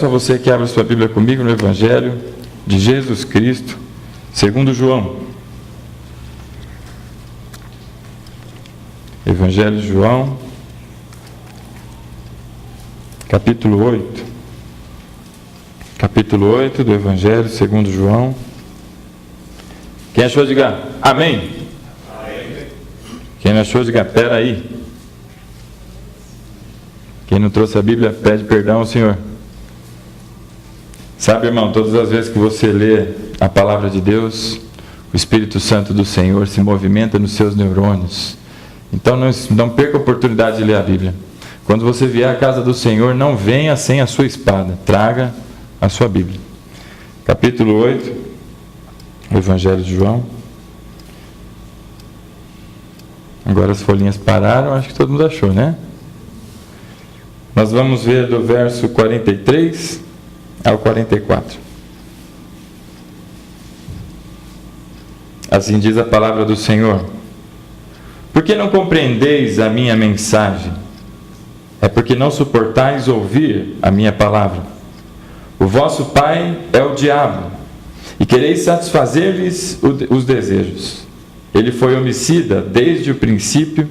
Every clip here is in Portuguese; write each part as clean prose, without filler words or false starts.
peço a você que abra sua Bíblia comigo no Evangelho de Jesus Cristo, segundo João. Evangelho de João, capítulo 8. Capítulo 8 do Evangelho segundo João. Quem achou, diga amém. Amém. Quem não achou, diga pera aí. Quem não trouxe a Bíblia, pede perdão ao Senhor. Sabe, irmão, todas as vezes que você lê a palavra de Deus, o Espírito Santo do Senhor se movimenta nos seus neurônios. Então não perca a oportunidade de ler a Bíblia. Quando você vier à casa do Senhor, não venha sem a sua espada. Traga a sua Bíblia. Capítulo 8, o Evangelho de João. Agora as folhinhas pararam, acho que todo mundo achou, né? Nós vamos ver do verso 43 ao 44. Assim diz a palavra do Senhor: por que não compreendeis a minha mensagem? É porque não suportais ouvir a minha palavra. O vosso pai é o diabo, e quereis satisfazer-lhes os desejos. Ele foi homicida desde o princípio,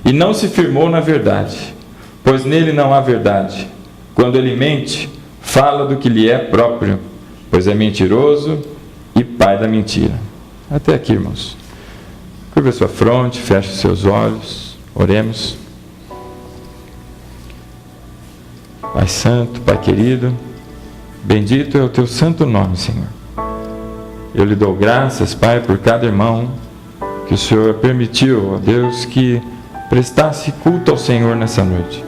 e não se firmou na verdade, pois nele não há verdade. Quando ele mente, fala do que lhe é próprio, pois é mentiroso e pai da mentira. Até aqui, irmãos. Curva a sua fronte, feche os seus olhos, oremos. Pai Santo, Pai querido, bendito é o teu santo nome, Senhor. Eu lhe dou graças, Pai, por cada irmão que o Senhor permitiu, ó Deus, que prestasse culto ao Senhor nessa noite.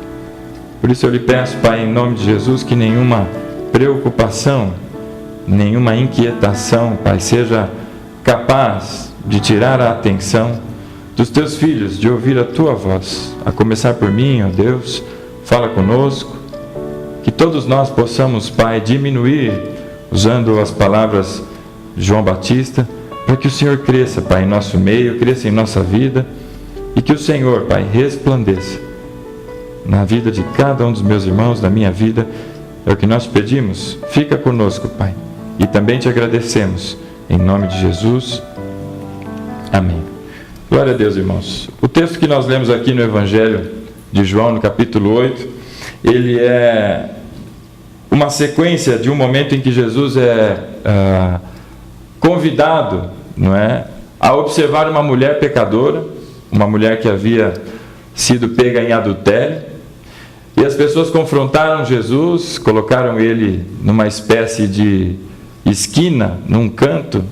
Por isso eu lhe peço, Pai, em nome de Jesus, que nenhuma preocupação, nenhuma inquietação, Pai, seja capaz de tirar a atenção dos teus filhos, de ouvir a tua voz. A começar por mim, ó Deus, fala conosco, que todos nós possamos, Pai, diminuir, usando as palavras de João Batista, para que o Senhor cresça, Pai, em nosso meio, cresça em nossa vida, e que o Senhor, Pai, resplandeça na vida de cada um dos meus irmãos, na minha vida. É o que nós pedimos. Fica conosco, Pai, e também te agradecemos, em nome de Jesus. Amém. Glória a Deus, irmãos. O texto que nós lemos aqui no Evangelho de João, no capítulo 8, ele é uma sequência de um momento em que Jesus é convidado, não é, a observar uma mulher pecadora, uma mulher que havia sido pega em adultério, e as pessoas confrontaram Jesus, colocaram ele numa espécie de esquina, num canto,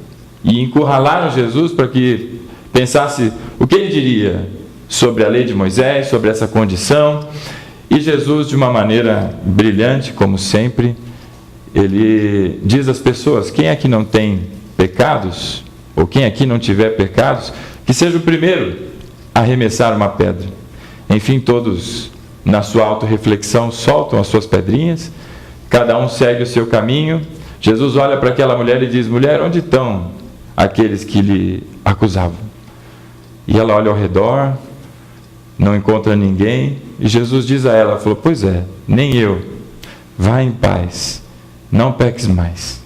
e encurralaram Jesus para que pensasse o que ele diria sobre a lei de Moisés, sobre essa condição. E Jesus, de uma maneira brilhante, como sempre, ele diz às pessoas: quem aqui não tem pecados, ou quem aqui não tiver pecados, que seja o primeiro a arremessar uma pedra. Enfim, todos, na sua autorreflexão, soltam as suas pedrinhas, cada um segue o seu caminho. Jesus olha para aquela mulher e diz: mulher, onde estão aqueles que lhe acusavam? E ela olha ao redor, não encontra ninguém, e Jesus diz a ela, falou: pois é, nem eu. Vá em paz, não peques mais.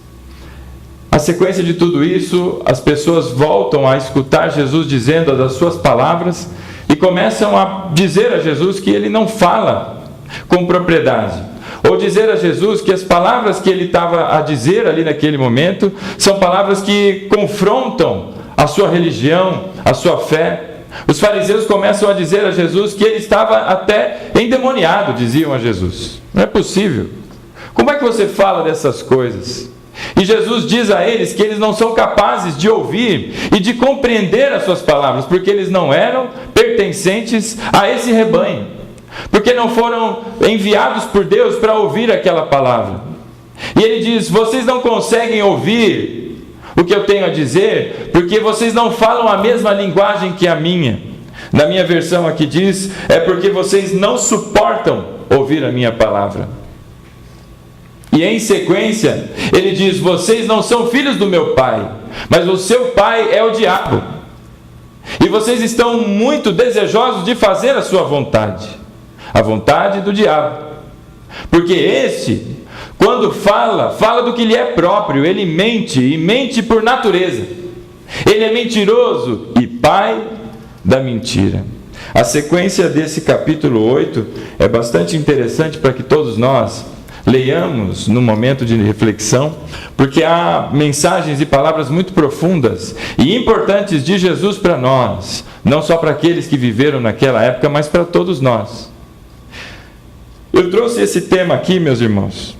A sequência de tudo isso, as pessoas voltam a escutar Jesus dizendo as suas palavras e começam a dizer a Jesus que ele não fala com propriedade, ou dizer a Jesus que as palavras que ele estava a dizer ali naquele momento são palavras que confrontam a sua religião, a sua fé. Os fariseus começam a dizer a Jesus que ele estava até endemoniado, diziam a Jesus. Não é possível. Como é que você fala dessas coisas? E Jesus diz a eles que eles não são capazes de ouvir e de compreender as suas palavras, porque eles não eram pertencentes a esse rebanho, porque não foram enviados por Deus para ouvir aquela palavra. E ele diz: vocês não conseguem ouvir o que eu tenho a dizer, porque vocês não falam a mesma linguagem que a minha. Na minha versão aqui diz: é porque vocês não suportam ouvir a minha palavra. E em sequência, ele diz: vocês não são filhos do meu pai, mas o seu pai é o diabo. E vocês estão muito desejosos de fazer a sua vontade, a vontade do diabo. Porque este Quando fala do que lhe é próprio. Ele mente, e mente por natureza. Ele é mentiroso e pai da mentira. A sequência desse capítulo 8 é bastante interessante para que todos nós leiamos no momento de reflexão, porque há mensagens e palavras muito profundas e importantes de Jesus para nós, não só para aqueles que viveram naquela época, mas para todos nós. Eu trouxe esse tema aqui, meus irmãos,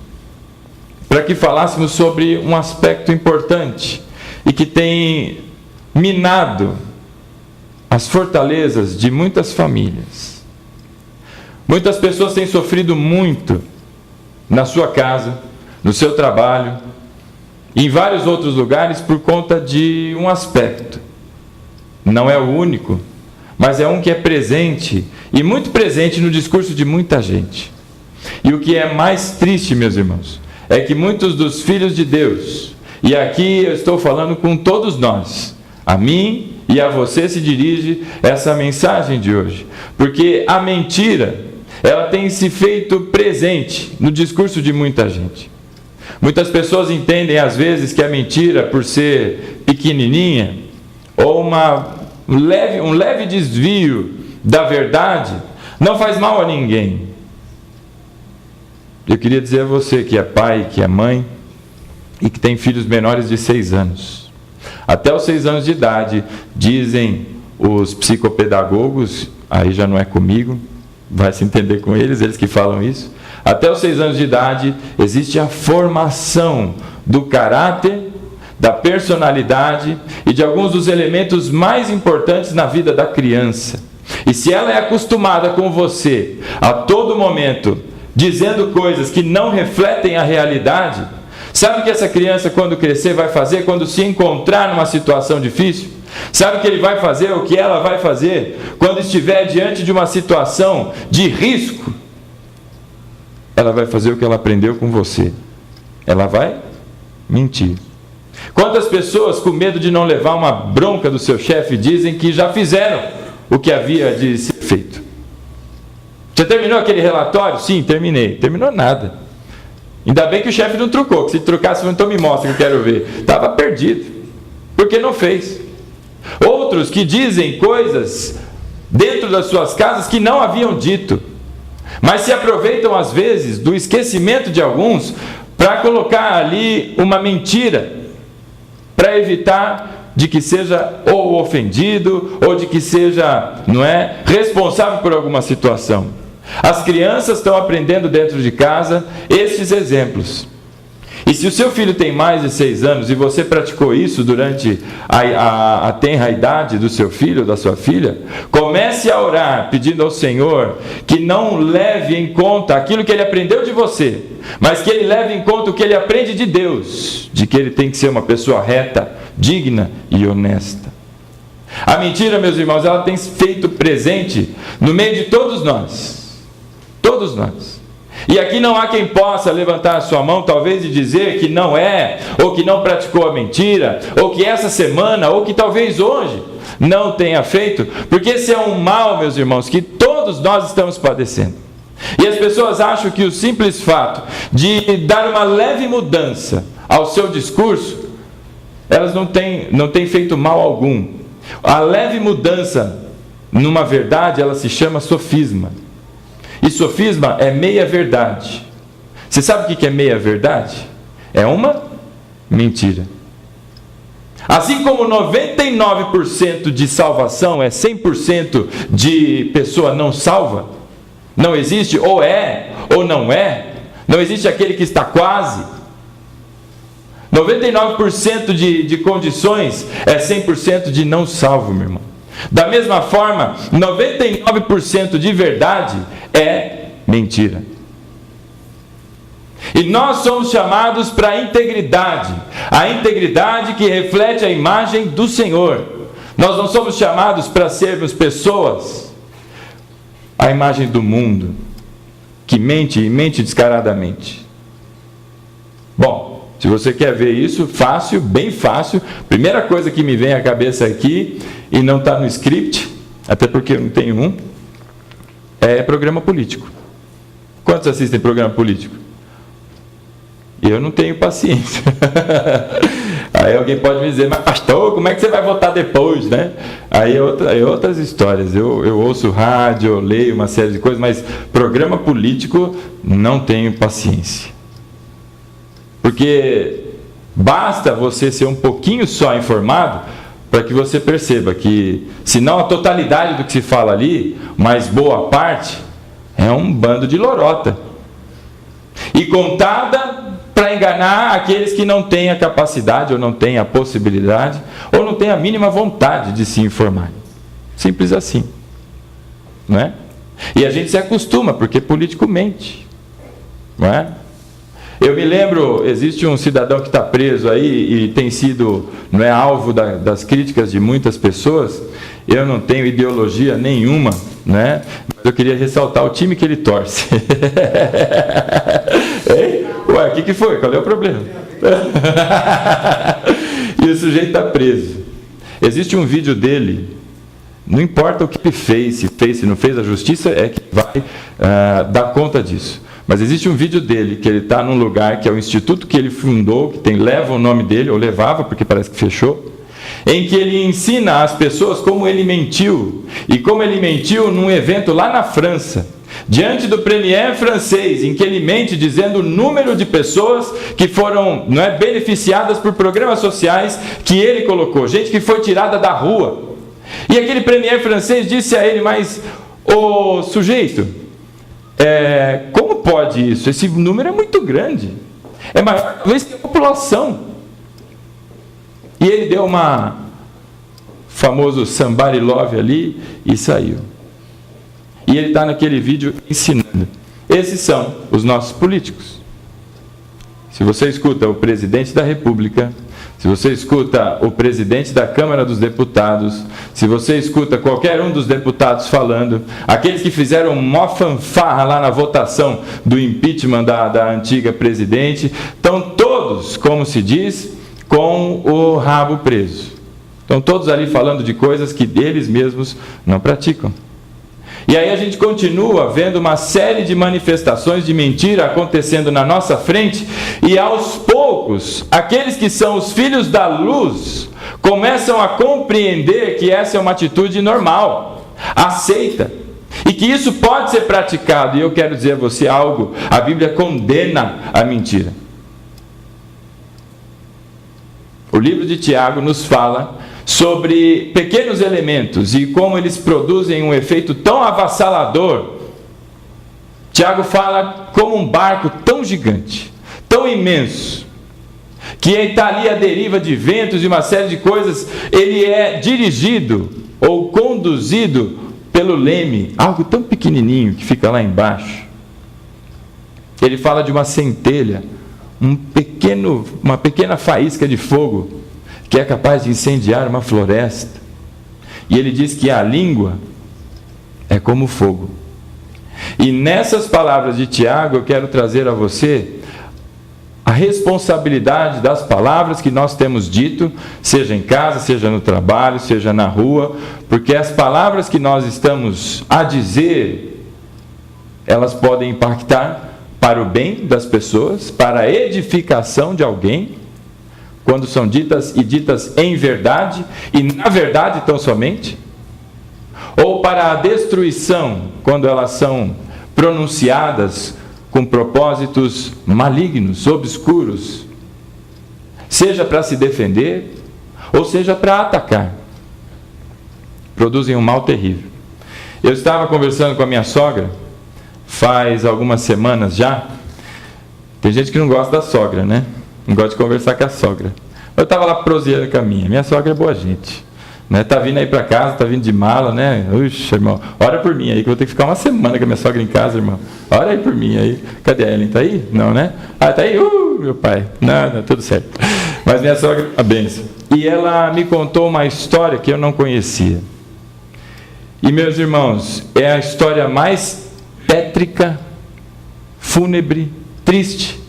para que falássemos sobre um aspecto importante e que tem minado as fortalezas de muitas famílias. Muitas pessoas têm sofrido muito na sua casa, no seu trabalho, e em vários outros lugares por conta de um aspecto. Não é o único, mas é um que é presente, e muito presente no discurso de muita gente. E o que é mais triste, meus irmãos, é que muitos dos filhos de Deus, e aqui eu estou falando com todos nós, a mim e a você se dirige essa mensagem de hoje, porque a mentira, ela tem se feito presente no discurso de muita gente. Muitas pessoas entendem às vezes que a mentira, por ser pequenininha, ou um leve desvio da verdade, não faz mal a ninguém. Eu queria dizer a você que é pai, que é mãe, e que tem filhos menores de 6 anos. Até os 6 anos de idade, dizem os psicopedagogos, aí já não é comigo, vai se entender com eles que falam isso. Até os 6 anos de idade, existe a formação do caráter, da personalidade e de alguns dos elementos mais importantes na vida da criança. E se ela é acostumada com você, a todo momento, dizendo coisas que não refletem a realidade, sabe o que essa criança, quando crescer, vai fazer quando se encontrar numa situação difícil? Sabe o que ele vai fazer, o que ela vai fazer quando estiver diante de uma situação de risco? Ela vai fazer o que ela aprendeu com você. Ela vai mentir. Quantas pessoas, com medo de não levar uma bronca do seu chefe, dizem que já fizeram o que havia de ser feito? Você terminou aquele relatório? Sim, terminei. Terminou nada. Ainda bem que o chefe não trucou, que se trucasse, então me mostra que eu quero ver. Estava perdido, porque não fez. Outros que dizem coisas dentro das suas casas que não haviam dito, mas se aproveitam às vezes do esquecimento de alguns para colocar ali uma mentira, para evitar de que seja ou ofendido, ou de que seja, responsável por alguma situação. As crianças estão aprendendo dentro de casa estes exemplos. E se o seu filho tem mais de 6 anos e você praticou isso durante a tenra idade do seu filho ou da sua filha, comece a orar pedindo ao Senhor que não leve em conta aquilo que ele aprendeu de você, mas que ele leve em conta o que ele aprende de Deus, de que ele tem que ser uma pessoa reta, digna e honesta. A mentira, meus irmãos, ela tem feito presente no meio de todos nós. Todos nós. E aqui não há quem possa levantar a sua mão, talvez, e dizer que não é, ou que não praticou a mentira, ou que essa semana, ou que talvez hoje não tenha feito, porque esse é um mal, meus irmãos, que todos nós estamos padecendo. E as pessoas acham que o simples fato de dar uma leve mudança ao seu discurso, elas não têm feito mal algum. A leve mudança numa verdade, ela se chama sofisma. E sofisma é meia verdade. Você sabe o que é meia verdade? É uma mentira. Assim como 99% de salvação é 100% de pessoa não salva, não existe ou é ou não é, não existe aquele que está quase. 99% de condições é 100% de não salvo, meu irmão. Da mesma forma, 99% de verdade é mentira. E nós somos chamados para a integridade que reflete a imagem do Senhor. Nós não somos chamados para sermos pessoas à imagem do mundo, que mente e mente descaradamente. Bom, se você quer ver isso, fácil, bem fácil, primeira coisa que me vem à cabeça aqui, e não está no script, até porque eu não tenho um, é programa político. Quantos assistem programa político? Eu não tenho paciência. Aí alguém pode me dizer, mas pastor, como é que você vai votar depois, né? Aí outras histórias. Eu ouço rádio, eu leio uma série de coisas, mas programa político não tenho paciência. Porque basta você ser um pouquinho só informado para que você perceba que, se não a totalidade do que se fala ali, mas boa parte, é um bando de lorota. E contada para enganar aqueles que não têm a capacidade, ou não têm a possibilidade, ou não têm a mínima vontade de se informar. Simples assim. Não é? E a gente se acostuma, porque político mente. Não é? Eu me lembro, existe um cidadão que está preso aí e tem sido, não é, alvo das críticas de muitas pessoas. Eu não tenho ideologia nenhuma, né? Mas eu queria ressaltar o time que ele torce. Ué, o que foi? Qual é o problema? E o sujeito está preso. Existe um vídeo dele, não importa o que ele fez, se não fez, a justiça é que vai dar conta disso. Mas existe um vídeo dele, que ele está num lugar que é o instituto que ele fundou, que leva o nome dele, ou levava, porque parece que fechou, em que ele ensina às pessoas como ele mentiu, e como ele mentiu num evento lá na França, diante do premier francês, em que ele mente dizendo o número de pessoas que foram, não é, beneficiadas por programas sociais que ele colocou, gente que foi tirada da rua. E aquele premier francês disse a ele, mas, ô sujeito, como pode isso? Esse número é muito grande, é maior talvez que a população. E ele deu uma famoso somebody love ali e saiu. E ele está naquele vídeo ensinando. Esses são os nossos políticos. Se você escuta o presidente da República, se você escuta o presidente da Câmara dos Deputados, se você escuta qualquer um dos deputados falando, aqueles que fizeram mó fanfarra lá na votação do impeachment da antiga presidente, estão todos, como se diz, com o rabo preso. Estão todos ali falando de coisas que eles mesmos não praticam. E aí a gente continua vendo uma série de manifestações de mentira acontecendo na nossa frente, e aos poucos, aqueles que são os filhos da luz começam a compreender que essa é uma atitude normal, aceita, e que isso pode ser praticado. E eu quero dizer a você algo: a Bíblia condena a mentira. O livro de Tiago nos fala sobre pequenos elementos e como eles produzem um efeito tão avassalador. Tiago fala como um barco tão gigante, tão imenso, que está ali à deriva de ventos e uma série de coisas, ele é dirigido ou conduzido pelo leme, algo tão pequenininho que fica lá embaixo. Ele fala de uma centelha, uma pequena faísca de fogo, que é capaz de incendiar uma floresta. E ele diz que a língua é como fogo. E nessas palavras de Tiago, eu quero trazer a você a responsabilidade das palavras que nós temos dito, seja em casa, seja no trabalho, seja na rua, porque as palavras que nós estamos a dizer, elas podem impactar para o bem das pessoas, para a edificação de alguém, quando são ditas e ditas em verdade, e na verdade tão somente, ou para a destruição, quando elas são pronunciadas com propósitos malignos, obscuros, seja para se defender, ou seja para atacar. Produzem um mal terrível. Eu estava conversando com a minha sogra, faz algumas semanas já. Tem gente que não gosta da sogra, né? Não gosta de conversar com a sogra. Eu estava lá proseando com a minha sogra é boa gente, né? Tá vindo aí para casa, tá vindo de mala, né? Uxa, irmão, ora por mim aí, que eu vou ter que ficar uma semana com a minha sogra em casa, irmão. Ora aí por mim aí. Cadê a Ellen? Tá aí? Não, né? Ah, tá aí? Meu pai. Não, tudo certo. Mas minha sogra, a bênção. E ela me contou uma história que eu não conhecia. E, meus irmãos, é a história mais tétrica, fúnebre, triste,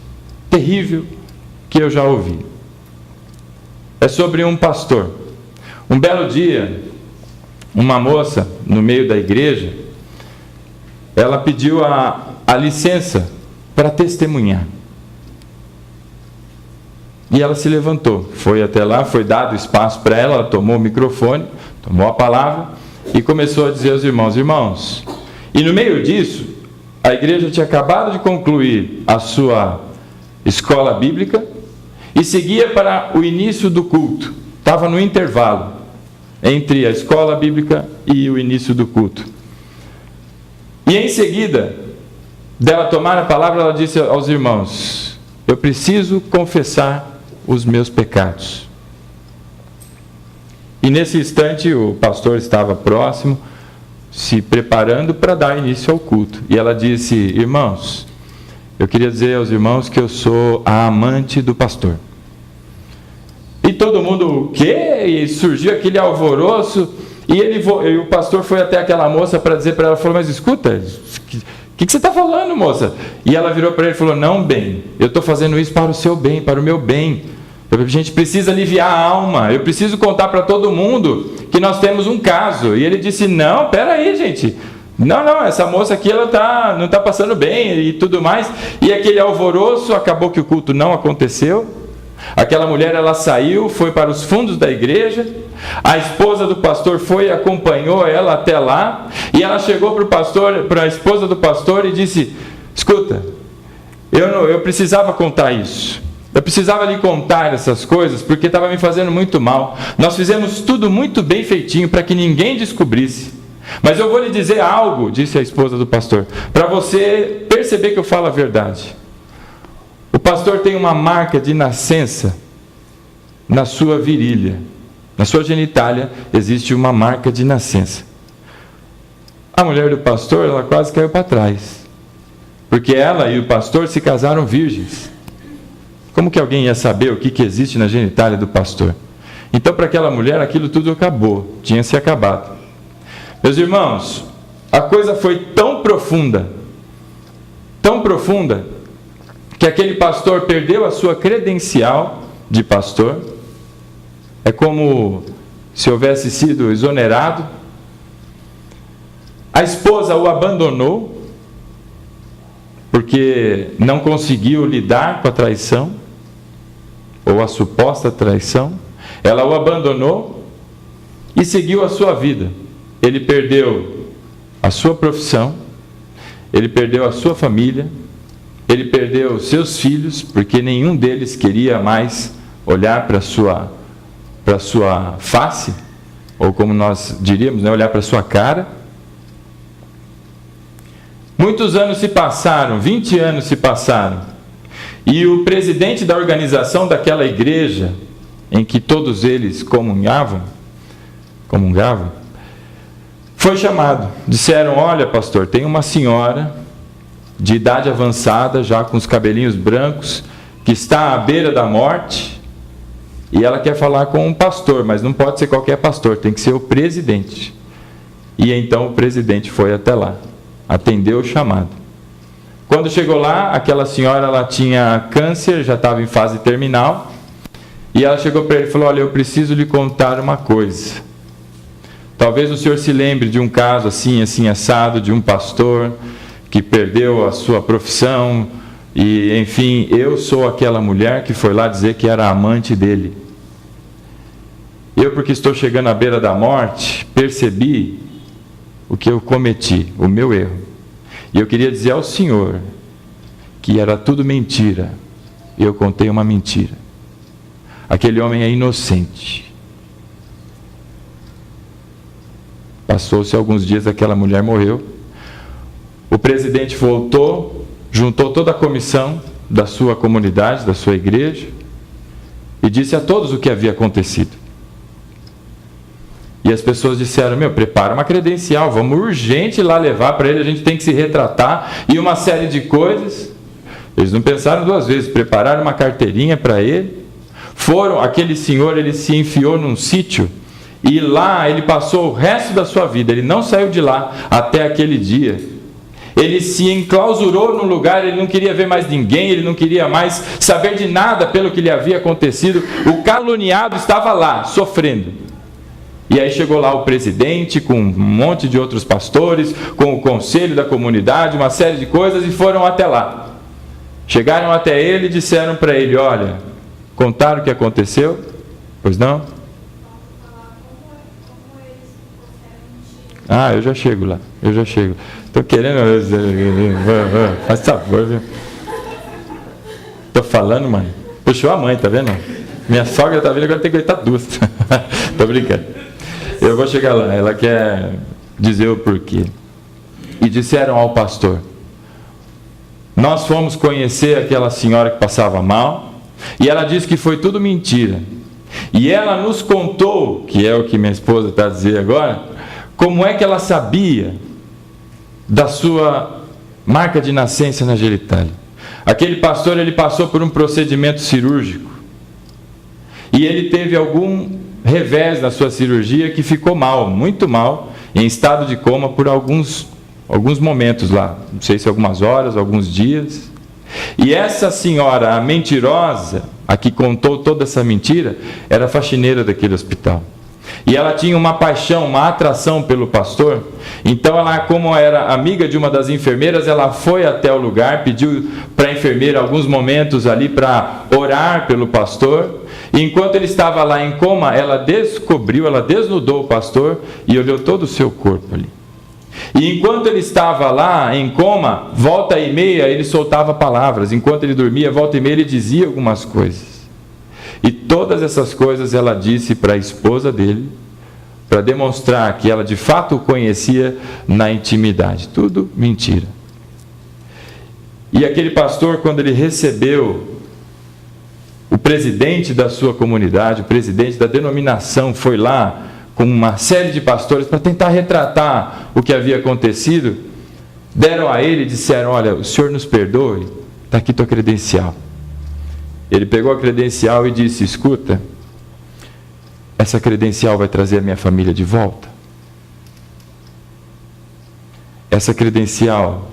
terrível que eu já ouvi. É sobre um pastor. Um belo dia, uma moça no meio da igreja, ela pediu a licença para testemunhar. E ela se levantou, foi até lá, foi dado espaço para ela, ela tomou o microfone, tomou a palavra e começou a dizer aos irmãos: irmãos, e no meio disso, a igreja tinha acabado de concluir a sua escola bíblica e seguia para o início do culto, estava no intervalo entre a escola bíblica e o início do culto. E em seguida, dela tomar a palavra, ela disse aos irmãos: eu preciso confessar os meus pecados. E nesse instante o pastor estava próximo, se preparando para dar início ao culto. E ela disse: irmãos, eu queria dizer aos irmãos que eu sou a amante do pastor. E todo mundo, o quê? E surgiu aquele alvoroço. E o pastor foi até aquela moça para dizer para ela, falou: mas escuta, o que você está falando, moça? E ela virou para ele e falou: não, bem, eu estou fazendo isso para o seu bem, para o meu bem. A gente precisa aliviar a alma, eu preciso contar para todo mundo que nós temos um caso. E ele disse: não, peraí, gente, não, essa moça aqui ela não está passando bem e tudo mais. E aquele alvoroço, acabou que o culto não aconteceu. Aquela mulher, ela saiu, foi para os fundos da igreja. A esposa do pastor foi e acompanhou ela até lá. E ela chegou para a esposa do pastor e disse: escuta, eu precisava contar isso. Eu precisava lhe contar essas coisas porque estava me fazendo muito mal. Nós fizemos tudo muito bem feitinho para que ninguém descobrisse. Mas eu vou lhe dizer algo, disse a esposa do pastor, para você perceber que eu falo a verdade. O pastor tem uma marca de nascença na sua virilha. Na sua genitália existe uma marca de nascença. A mulher do pastor, ela quase caiu para trás. Porque ela e o pastor se casaram virgens. Como que alguém ia saber o que existe na genitália do pastor? Então, para aquela mulher, aquilo tudo acabou, tinha se acabado. Meus irmãos, a coisa foi tão profunda, que aquele pastor perdeu a sua credencial de pastor. É como se houvesse sido exonerado. A esposa o abandonou, porque não conseguiu lidar com a traição, ou a suposta traição. Ela o abandonou e seguiu a sua vida. Ele perdeu a sua profissão, ele perdeu a sua família, ele perdeu os seus filhos, porque nenhum deles queria mais olhar para a sua face, ou como nós diríamos, né, olhar para a sua cara. Muitos anos se passaram, 20 anos se passaram, e o presidente da organização daquela igreja, em que todos eles comungavam, foi chamado. Disseram: olha, pastor, tem uma senhora de idade avançada, já com os cabelinhos brancos, que está à beira da morte, e ela quer falar com um pastor, mas não pode ser qualquer pastor, tem que ser o presidente. E então o presidente foi até lá, atendeu o chamado. Quando chegou lá, aquela senhora, ela tinha câncer, já estava em fase terminal, e ela chegou para ele e falou: olha, eu preciso lhe contar uma coisa. Talvez o senhor se lembre de um caso assim assado, de um pastor que perdeu a sua profissão, e enfim, eu sou aquela mulher que foi lá dizer que era amante dele. Eu, porque estou chegando à beira da morte, percebi o que eu cometi, o meu erro. E eu queria dizer ao senhor que era tudo mentira. E eu contei uma mentira. Aquele homem é inocente. Passou-se alguns dias, aquela mulher morreu. O presidente voltou, juntou toda a comissão da sua comunidade, da sua igreja, e disse a todos o que havia acontecido. E as pessoas disseram: prepara uma credencial, vamos urgente lá levar para ele, a gente tem que se retratar, e uma série de coisas. Eles não pensaram duas vezes, prepararam uma carteirinha para ele. Aquele senhor, ele se enfiou num sítio, e lá ele passou o resto da sua vida, ele não saiu de lá até aquele dia. Ele se enclausurou num lugar, ele não queria ver mais ninguém, ele não queria mais saber de nada pelo que lhe havia acontecido. O caluniado estava lá, sofrendo. E aí chegou lá o presidente, com um monte de outros pastores, com o conselho da comunidade, uma série de coisas, e foram até lá. Chegaram até ele e disseram para ele: olha, Contaram o que aconteceu? Pois não? Eu já chego lá. Estou querendo... Faz favor, viu? Estou falando, mãe. Puxou a mãe, tá vendo? Minha sogra tá vendo, agora tem que aguentar duas. Estou brincando. Eu vou chegar lá. Ela quer dizer o porquê. E disseram ao pastor: nós fomos conhecer aquela senhora que passava mal, e ela disse que foi tudo mentira. E ela nos contou, que é o que minha esposa está a dizer agora, como é que ela sabia da sua marca de nascença na genitália. Aquele pastor, ele passou por um procedimento cirúrgico, e ele teve algum revés na sua cirurgia que ficou mal, muito mal, em estado de coma por alguns momentos lá, não sei se algumas horas, alguns dias. E essa senhora, a mentirosa, a que contou toda essa mentira, era faxineira daquele hospital. E ela tinha uma paixão, uma atração pelo pastor. Então ela, como era amiga de uma das enfermeiras, ela foi até o lugar, pediu para a enfermeira alguns momentos ali para orar pelo pastor. E enquanto ele estava lá em coma, ela desnudou o pastor e olhou todo o seu corpo ali. E enquanto ele estava lá em coma, volta e meia ele soltava palavras. Enquanto ele dormia, volta e meia ele dizia algumas coisas. E todas essas coisas ela disse para a esposa dele, para demonstrar que ela de fato o conhecia na intimidade. Tudo mentira. E aquele pastor, quando ele recebeu o presidente da sua comunidade, o presidente da denominação, foi lá com uma série de pastores para tentar retratar o que havia acontecido. Deram a ele e disseram: olha, o senhor nos perdoe, está aqui tua credencial. Ele pegou a credencial e disse: escuta, essa credencial vai trazer a minha família de volta. Essa credencial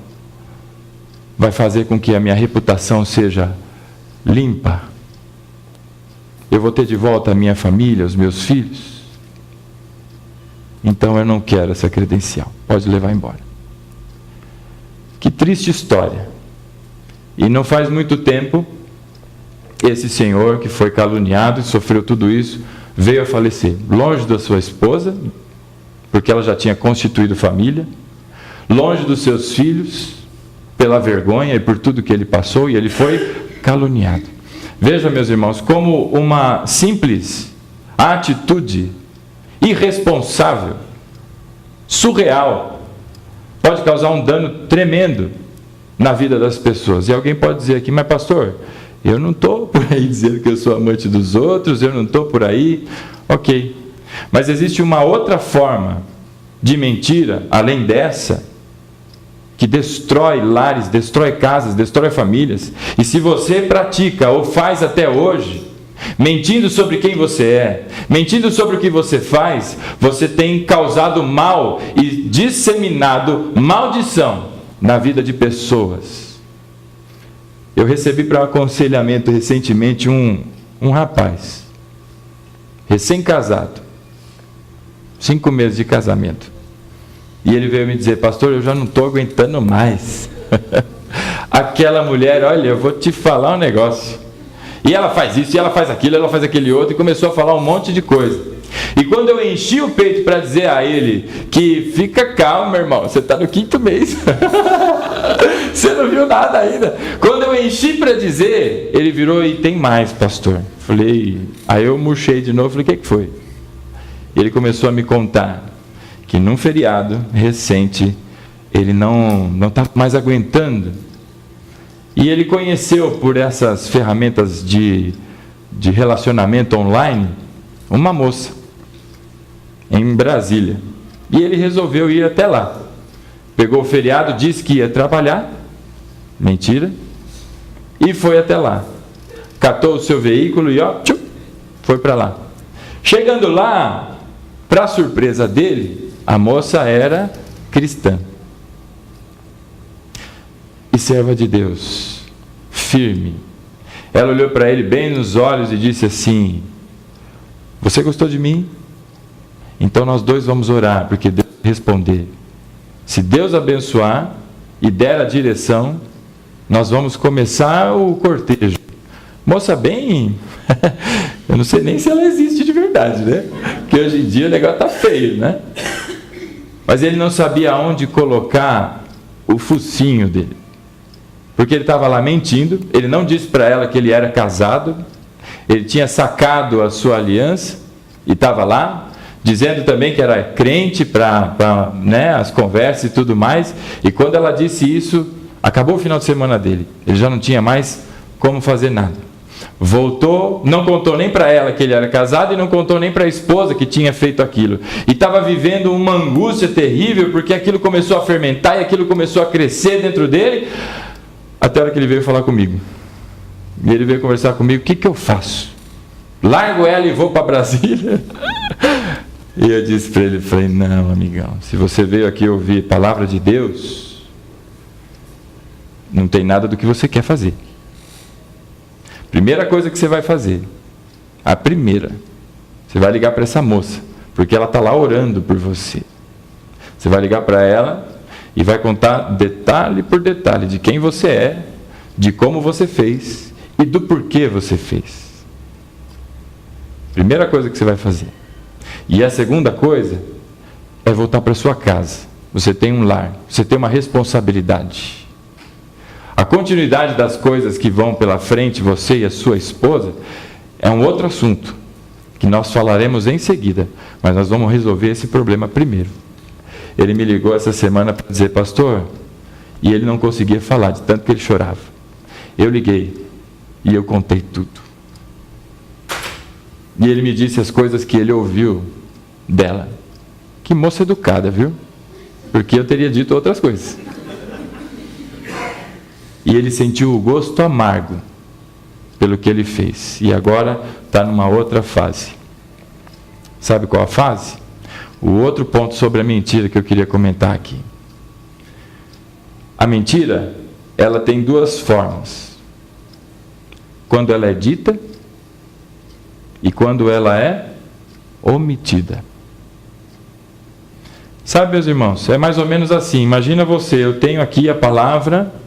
vai fazer com que a minha reputação seja limpa. Eu vou ter de volta a minha família, os meus filhos. Então eu não quero essa credencial, pode levar embora. Que triste história. E não faz muito tempo, esse senhor que foi caluniado e sofreu tudo isso, veio a falecer, longe da sua esposa, porque ela já tinha constituído família, longe dos seus filhos, pela vergonha e por tudo que ele passou, e ele foi caluniado. Veja, meus irmãos, como uma simples atitude irresponsável, surreal, pode causar um dano tremendo na vida das pessoas. E alguém pode dizer aqui: mas pastor, eu não estou por aí dizendo que eu sou amante dos outros, eu não estou por aí. Ok, mas existe uma outra forma de mentira, além dessa, que destrói lares, destrói casas, destrói famílias. E se você pratica ou faz até hoje, mentindo sobre quem você é, mentindo sobre o que você faz, você tem causado mal e disseminado maldição na vida de pessoas. Eu recebi para aconselhamento recentemente um rapaz, recém-casado, 5 meses de casamento. E ele veio me dizer: pastor, eu já não estou aguentando mais. Aquela mulher, olha, eu vou te falar um negócio. E ela faz isso, e ela faz aquilo, ela faz aquele outro, e começou a falar um monte de coisa. E quando eu enchi o peito para dizer a ele que fica calmo, meu irmão, você está no 5º mês. Você não viu nada ainda. Quando eu enchi para dizer, ele virou: e tem mais, pastor. Falei, aí eu murchei de novo, falei: o que foi? Ele começou a me contar que num feriado recente, ele não está mais aguentando. E ele conheceu por essas ferramentas de relacionamento online uma moça em Brasília. E ele resolveu ir até lá. Pegou o feriado, disse que ia trabalhar, mentira, e foi até lá. Catou o seu veículo e foi para lá. Chegando lá, para surpresa dele, a moça era cristã. E serva de Deus, firme. Ela olhou para ele bem nos olhos e disse assim: você gostou de mim? Então nós dois vamos orar, porque Deus vai responder. Se Deus abençoar e der a direção, nós vamos começar o cortejo. Moça bem... eu não sei nem se ela existe de verdade, né? Porque hoje em dia o negócio está feio, né? Mas ele não sabia onde colocar o focinho dele. Porque ele estava lá mentindo, ele não disse para ela que ele era casado, ele tinha sacado a sua aliança e estava lá, dizendo também que era crente para né, as conversas e tudo mais. E quando ela disse isso, acabou o final de semana dele. Ele já não tinha mais como fazer nada. Voltou, não contou nem para ela que ele era casado e não contou nem para a esposa que tinha feito aquilo. E estava vivendo uma angústia terrível, porque aquilo começou a fermentar e aquilo começou a crescer dentro dele, até a hora que ele veio falar comigo. E ele veio conversar comigo: o que eu faço? Largo ela e vou para Brasília? E eu disse para ele, falei: não, amigão, se você veio aqui ouvir a palavra de Deus, não tem nada do que você quer fazer. Primeira coisa que você vai fazer, a primeira, você vai ligar para essa moça, porque ela está lá orando por você. Você vai ligar para ela e vai contar detalhe por detalhe de quem você é, de como você fez e do porquê você fez. Primeira coisa que você vai fazer. E a segunda coisa é voltar para sua casa. Você tem um lar, você tem uma responsabilidade. A continuidade das coisas que vão pela frente, você e a sua esposa, é um outro assunto, que nós falaremos em seguida, mas nós vamos resolver esse problema primeiro. Ele me ligou essa semana para dizer: pastor, e ele não conseguia falar, de tanto que ele chorava. Eu liguei e eu contei tudo. E ele me disse as coisas que ele ouviu dela. Que moça educada, viu? Porque eu teria dito outras coisas. E ele sentiu o gosto amargo pelo que ele fez. E agora está numa outra fase. Sabe qual a fase? O outro ponto sobre a mentira que eu queria comentar aqui. A mentira, ela tem duas formas. Quando ela é dita e quando ela é omitida. Sabe, meus irmãos, é mais ou menos assim. Imagina você, eu tenho aqui a palavra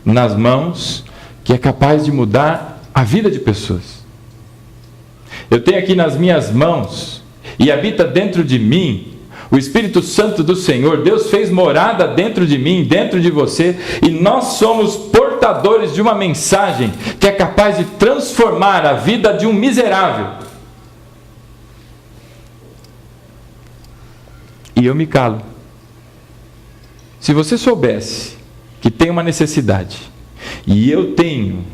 nas mãos que é capaz de mudar a vida de pessoas. Eu tenho aqui nas minhas mãos e habita dentro de mim o Espírito Santo do Senhor. Deus fez morada dentro de mim, dentro de você, e nós somos portadores de uma mensagem que é capaz de transformar a vida de um miserável. E eu me calo. Se você soubesse que tem uma necessidade e eu tenho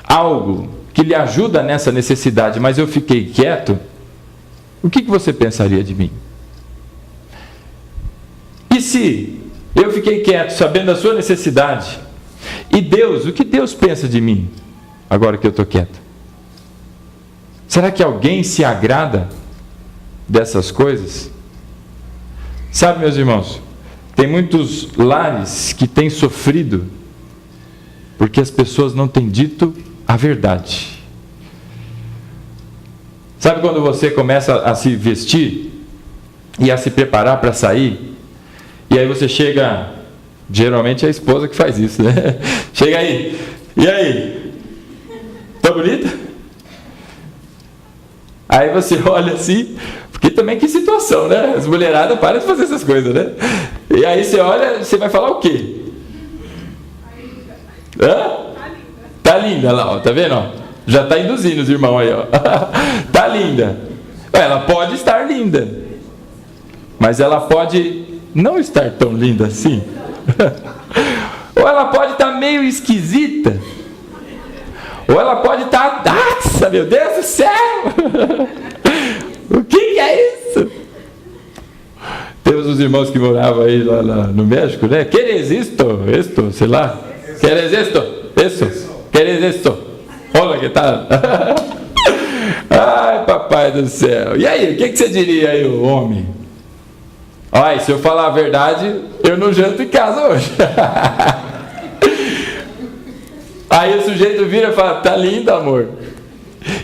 algo que lhe ajuda nessa necessidade, mas eu fiquei quieto, o que você pensaria de mim? E se eu fiquei quieto sabendo da sua necessidade, e Deus, o que Deus pensa de mim agora que eu estou quieto? Será que alguém se agrada dessas coisas? Sabe, meus irmãos, tem muitos lares que têm sofrido porque as pessoas não têm dito a verdade. Sabe quando você começa a se vestir e a se preparar para sair, e aí você chega, geralmente é a esposa que faz isso, né? Chega aí, e aí? Tá bonita? Aí você olha assim, porque também que situação, né? As mulheradas param de fazer essas coisas, né? E aí você olha, você vai falar o quê? Hã? Tá linda lá, ó, tá vendo? Ó? Já tá induzindo os irmãos aí, ó. Tá linda. Ela pode estar linda, mas ela pode não estar tão linda assim. Ou ela pode estar meio esquisita. Ou ela pode estar, nossa, meu Deus do céu! O que é isso? Temos uns irmãos que moravam aí lá no México, né? ¿Queres esto, sei lá. ¿Queres esto? Eso. ¿Queres esto? Olha que tal. Ai, papai do céu. E aí, o que você diria aí, o homem? Olha, se eu falar a verdade, eu não janto em casa hoje. Aí o sujeito vira e fala, tá lindo, amor.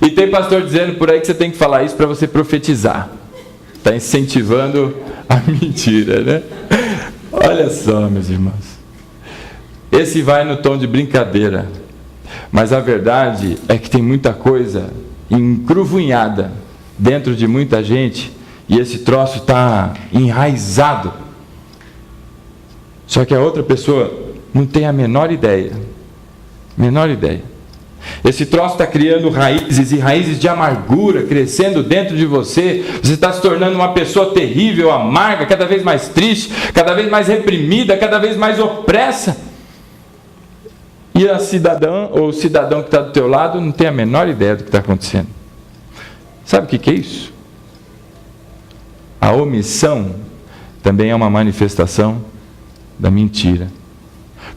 E tem pastor dizendo por aí que você tem que falar isso para você profetizar. Está incentivando a mentira, né? Olha só, meus irmãos. Esse vai no tom de brincadeira. Mas a verdade é que tem muita coisa encruvunhada dentro de muita gente, e esse troço está enraizado. Só que a outra pessoa não tem a menor ideia. Menor ideia. Esse troço está criando raízes e raízes de amargura crescendo dentro de você. Você está se tornando uma pessoa terrível, amarga, cada vez mais triste, cada vez mais reprimida, cada vez mais opressa. E a cidadã ou o cidadão que está do teu lado não tem a menor ideia do que está acontecendo. Sabe o que é isso? A omissão também é uma manifestação da mentira.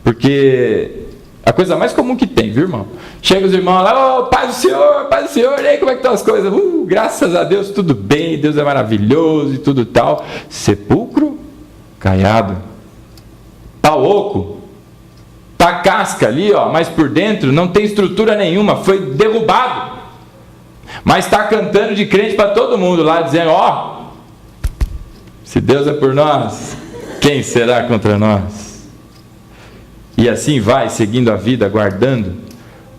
Porque a coisa mais comum que tem, viu, irmão? Chega os irmãos lá, oh, paz do Senhor, e aí como é que estão as coisas? Graças a Deus, tudo bem, Deus é maravilhoso e tudo tal. Sepulcro caiado, tá oco, tá casca ali, ó, mas por dentro não tem estrutura nenhuma, foi derrubado. Mas está cantando de crente para todo mundo lá, dizendo, ó, se Deus é por nós, quem será contra nós? E assim vai, seguindo a vida, guardando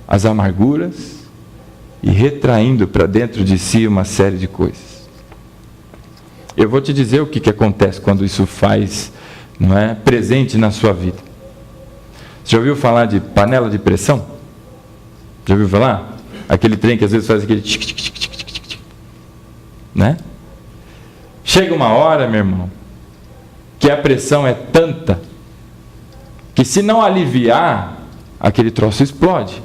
as amarguras e retraindo para dentro de si uma série de coisas. Eu vou te dizer o que acontece quando isso faz, não é, presente na sua vida. Você já ouviu falar de panela de pressão? Já ouviu falar? Aquele trem que às vezes faz aquele tic, né? Chega uma hora, meu irmão, que a pressão é tanta que se não aliviar, aquele troço explode.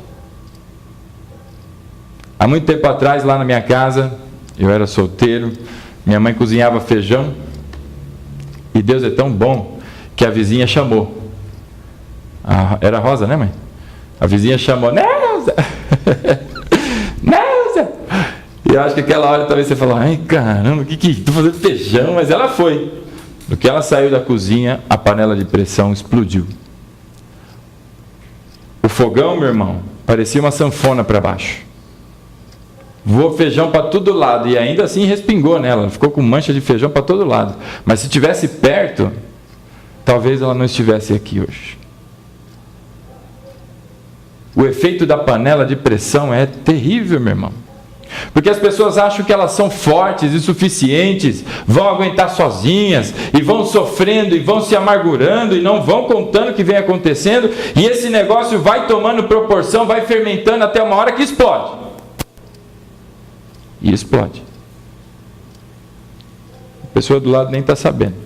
Há muito tempo atrás, lá na minha casa, eu era solteiro, minha mãe cozinhava feijão, e Deus é tão bom que a vizinha chamou. Era a Rosa, né, mãe? A vizinha chamou, Neuza! Neuza! E eu acho que aquela hora talvez você falou, ai caramba, estou fazendo feijão, mas ela foi. No que ela saiu da cozinha, a panela de pressão explodiu. O fogão, meu irmão, parecia uma sanfona para baixo. Voou feijão para todo lado e ainda assim respingou nela. Ela ficou com mancha de feijão para todo lado. Mas se estivesse perto, talvez ela não estivesse aqui hoje. O efeito da panela de pressão é terrível, meu irmão. Porque as pessoas acham que elas são fortes e suficientes, vão aguentar sozinhas, e vão sofrendo, e vão se amargurando, e não vão contando o que vem acontecendo, e esse negócio vai tomando proporção, vai fermentando até uma hora que explode. E explode. A pessoa do lado nem está sabendo.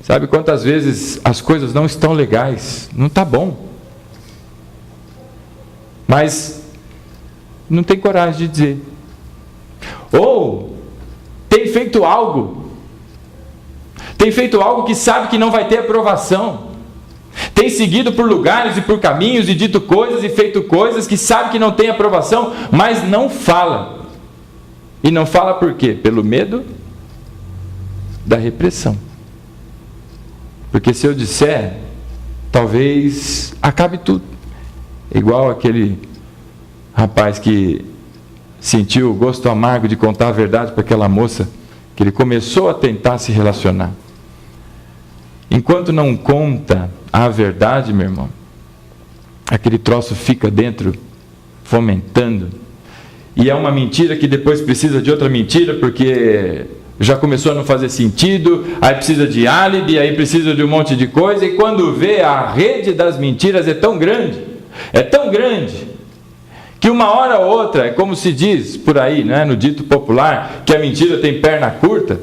Sabe quantas vezes as coisas não estão legais, não está bom. Mas não tem coragem de dizer. Ou tem feito algo que sabe que não vai ter aprovação. Tem seguido por lugares e por caminhos e dito coisas e feito coisas que sabe que não tem aprovação, mas não fala. E não fala por quê? Pelo medo da repressão. Porque se eu disser, talvez acabe tudo. Igual aquele rapaz que sentiu o gosto amargo de contar a verdade para aquela moça, que ele começou a tentar se relacionar. Enquanto não conta a verdade, meu irmão, aquele troço fica dentro, fomentando. E é uma mentira que depois precisa de outra mentira, porque já começou a não fazer sentido, aí precisa de álibi, aí precisa de um monte de coisa, e quando vê, a rede das mentiras é tão grande, que uma hora ou outra, é como se diz por aí, né, no dito popular, que a mentira tem perna curta.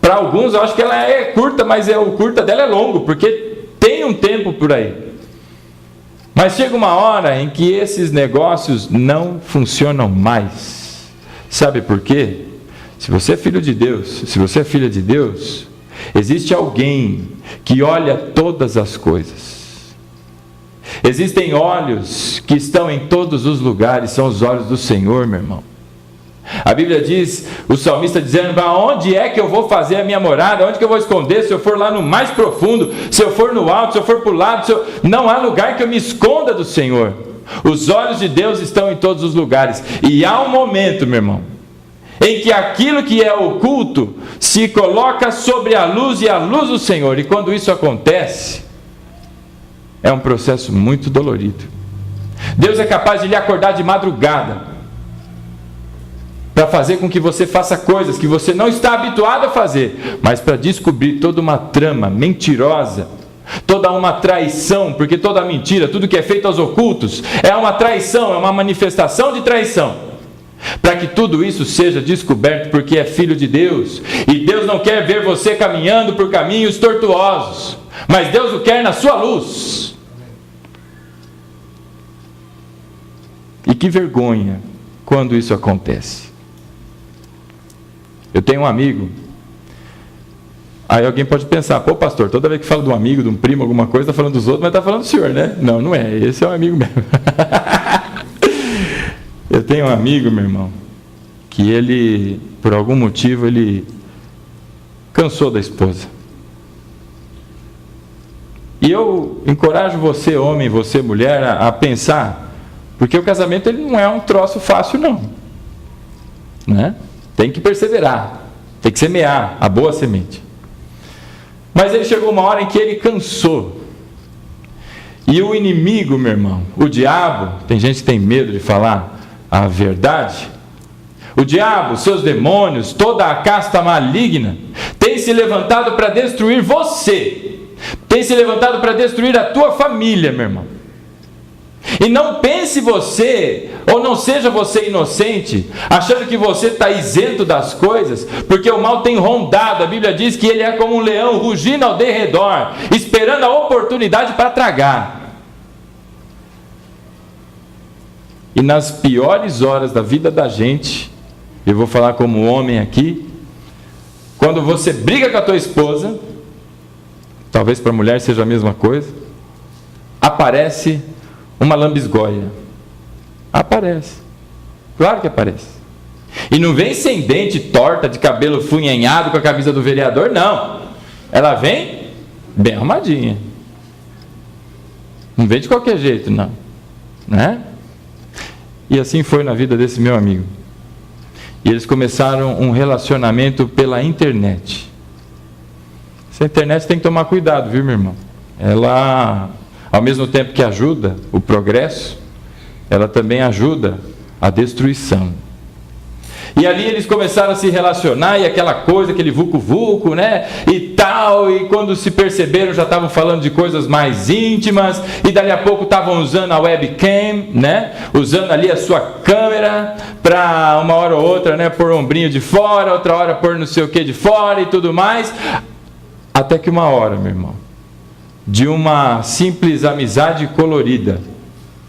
Para alguns eu acho que ela é curta, mas o curta dela é longo, porque tem um tempo por aí. Mas chega uma hora em que esses negócios não funcionam mais. Sabe por quê? Se você é filho de Deus, se você é filha de Deus, existe alguém que olha todas as coisas. Existem olhos que estão em todos os lugares, são os olhos do Senhor, meu irmão. A Bíblia diz, o salmista dizendo, aonde é que eu vou fazer a minha morada? Onde que eu vou esconder? Se eu for lá no mais profundo, se eu for no alto, se eu for para o lado, não há lugar que eu me esconda do Senhor. Os olhos de Deus estão em todos os lugares. E há um momento, meu irmão, em que aquilo que é oculto se coloca sobre a luz e a luz do Senhor. E quando isso acontece, é um processo muito dolorido. Deus é capaz de lhe acordar de madrugada para fazer com que você faça coisas que você não está habituado a fazer, mas para descobrir toda uma trama mentirosa, toda uma traição, porque toda mentira, tudo que é feito aos ocultos, é uma traição, é uma manifestação de traição. Para que tudo isso seja descoberto, porque é filho de Deus, e Deus não quer ver você caminhando por caminhos tortuosos, mas Deus o quer na sua luz. E que vergonha quando isso acontece. Eu tenho um amigo, aí alguém pode pensar, pô pastor, toda vez que fala de um amigo, de um primo, alguma coisa, está falando dos outros, mas está falando do senhor, né? Não, não é, esse é um amigo mesmo. Eu tenho um amigo, meu irmão, que ele, por algum motivo, ele cansou da esposa. E eu encorajo você, homem, você, mulher, a pensar, porque o casamento ele não é um troço fácil, não. Né? Tem que perseverar, tem que semear a boa semente. Mas ele chegou uma hora em que ele cansou. E o inimigo, meu irmão, o diabo, tem gente que tem medo de falar a verdade. O diabo, seus demônios, toda a casta maligna, tem se levantado para destruir você, tem se levantado para destruir a tua família, meu irmão. E não pense você, ou não seja você inocente, achando que você está isento das coisas, porque o mal tem rondado. A Bíblia diz que ele é como um leão rugindo ao derredor, esperando a oportunidade para tragar. E nas piores horas da vida da gente, eu vou falar como homem aqui, quando você briga com a tua esposa, talvez para a mulher seja a mesma coisa, aparece uma lambisgoia. Aparece. Claro que aparece. E não vem sem dente, torta, de cabelo funhanhado com a camisa do vereador, não. Ela vem bem arrumadinha. Não vem de qualquer jeito, não. Né? E assim foi na vida desse meu amigo. E eles começaram um relacionamento pela internet. Essa internet tem que tomar cuidado, viu, meu irmão? Ela, ao mesmo tempo que ajuda o progresso, ela também ajuda a destruição. E ali eles começaram a se relacionar, e aquela coisa, aquele vucu-vucu, né? E tal, e quando se perceberam já estavam falando de coisas mais íntimas, e dali a pouco estavam usando a webcam, né? Usando ali a sua câmera, para uma hora ou outra, né? Pôr o ombrinho de fora, outra hora pôr não sei o que de fora e tudo mais. Até que uma hora, meu irmão, de uma simples amizade colorida,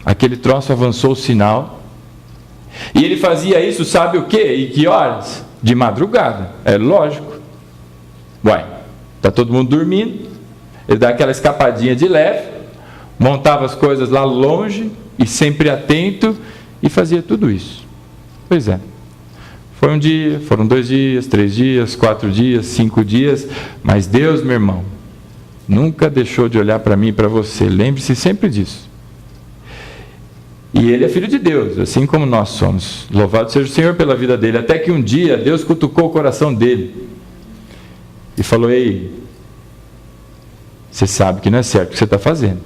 aquele troço avançou o sinal. E ele fazia isso, sabe o quê? E que horas? De madrugada, é lógico. Uai, está todo mundo dormindo, ele dá aquela escapadinha de leve, montava as coisas lá longe, e sempre atento, e fazia tudo isso. Pois é. Foi um dia, foram 2 dias, 3 dias, 4 dias, 5 dias, mas Deus, meu irmão, nunca deixou de olhar para mim e para você, lembre-se sempre disso. E ele é filho de Deus, assim como nós somos. Louvado seja o Senhor pela vida dele. Até que um dia Deus cutucou o coração dele e falou: ei, você sabe que não é certo o que você está fazendo.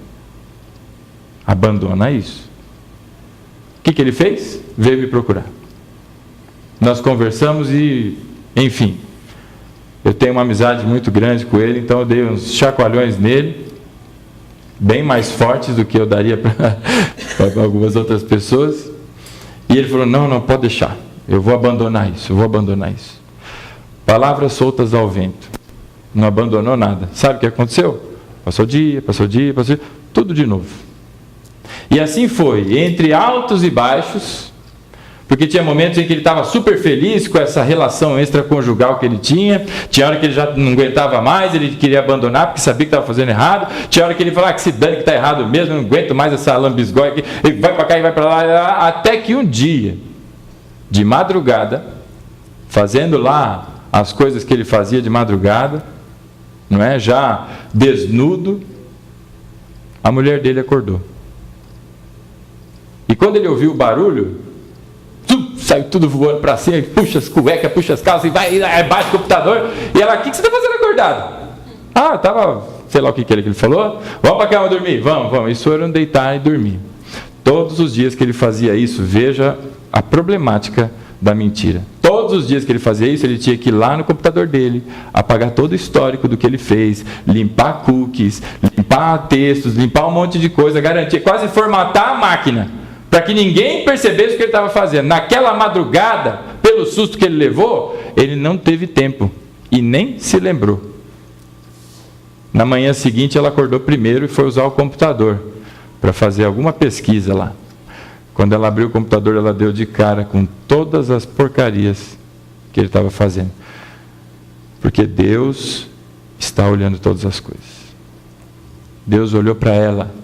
Abandona isso. O que ele fez? Veio me procurar. Nós conversamos e, enfim, eu tenho uma amizade muito grande com ele, então eu dei uns chacoalhões nele, bem mais fortes do que eu daria para algumas outras pessoas. E ele falou: não, pode deixar, eu vou abandonar isso, Palavras soltas ao vento. Não abandonou nada. Sabe o que aconteceu? Passou dia, tudo de novo. E assim foi, entre altos e baixos, porque tinha momentos em que ele estava super feliz com essa relação extraconjugal que ele tinha hora que ele já não aguentava mais, ele queria abandonar porque sabia que estava fazendo errado, tinha hora que ele falava que se dane, que está errado mesmo, eu não aguento mais essa lambisgoia aqui, ele vai para cá e vai para lá, até que um dia, de madrugada, fazendo lá as coisas que ele fazia de madrugada, não é? Já desnudo, a mulher dele acordou. E quando ele ouviu o barulho, saiu tudo voando para cima, puxa as cuecas, puxa as calças, e vai bate o computador. E ela: o que você está fazendo acordado? Estava, sei lá o que ele falou. Vamos para a cama dormir? Vamos. Isso foram deitar e dormir. todos os dias que ele fazia isso, veja a problemática da mentira. Todos os dias que ele fazia isso, ele tinha que ir lá no computador dele, apagar todo o histórico do que ele fez, limpar cookies, limpar textos, limpar um monte de coisa, garantir, quase formatar a máquina, para que ninguém percebesse o que ele estava fazendo. Naquela madrugada, pelo susto que ele levou, ele não teve tempo e nem se lembrou. Na manhã seguinte, ela acordou primeiro e foi usar o computador para fazer alguma pesquisa lá. Quando ela abriu o computador, ela deu de cara com todas as porcarias que ele estava fazendo. Porque Deus está olhando todas as coisas. Deus olhou para ela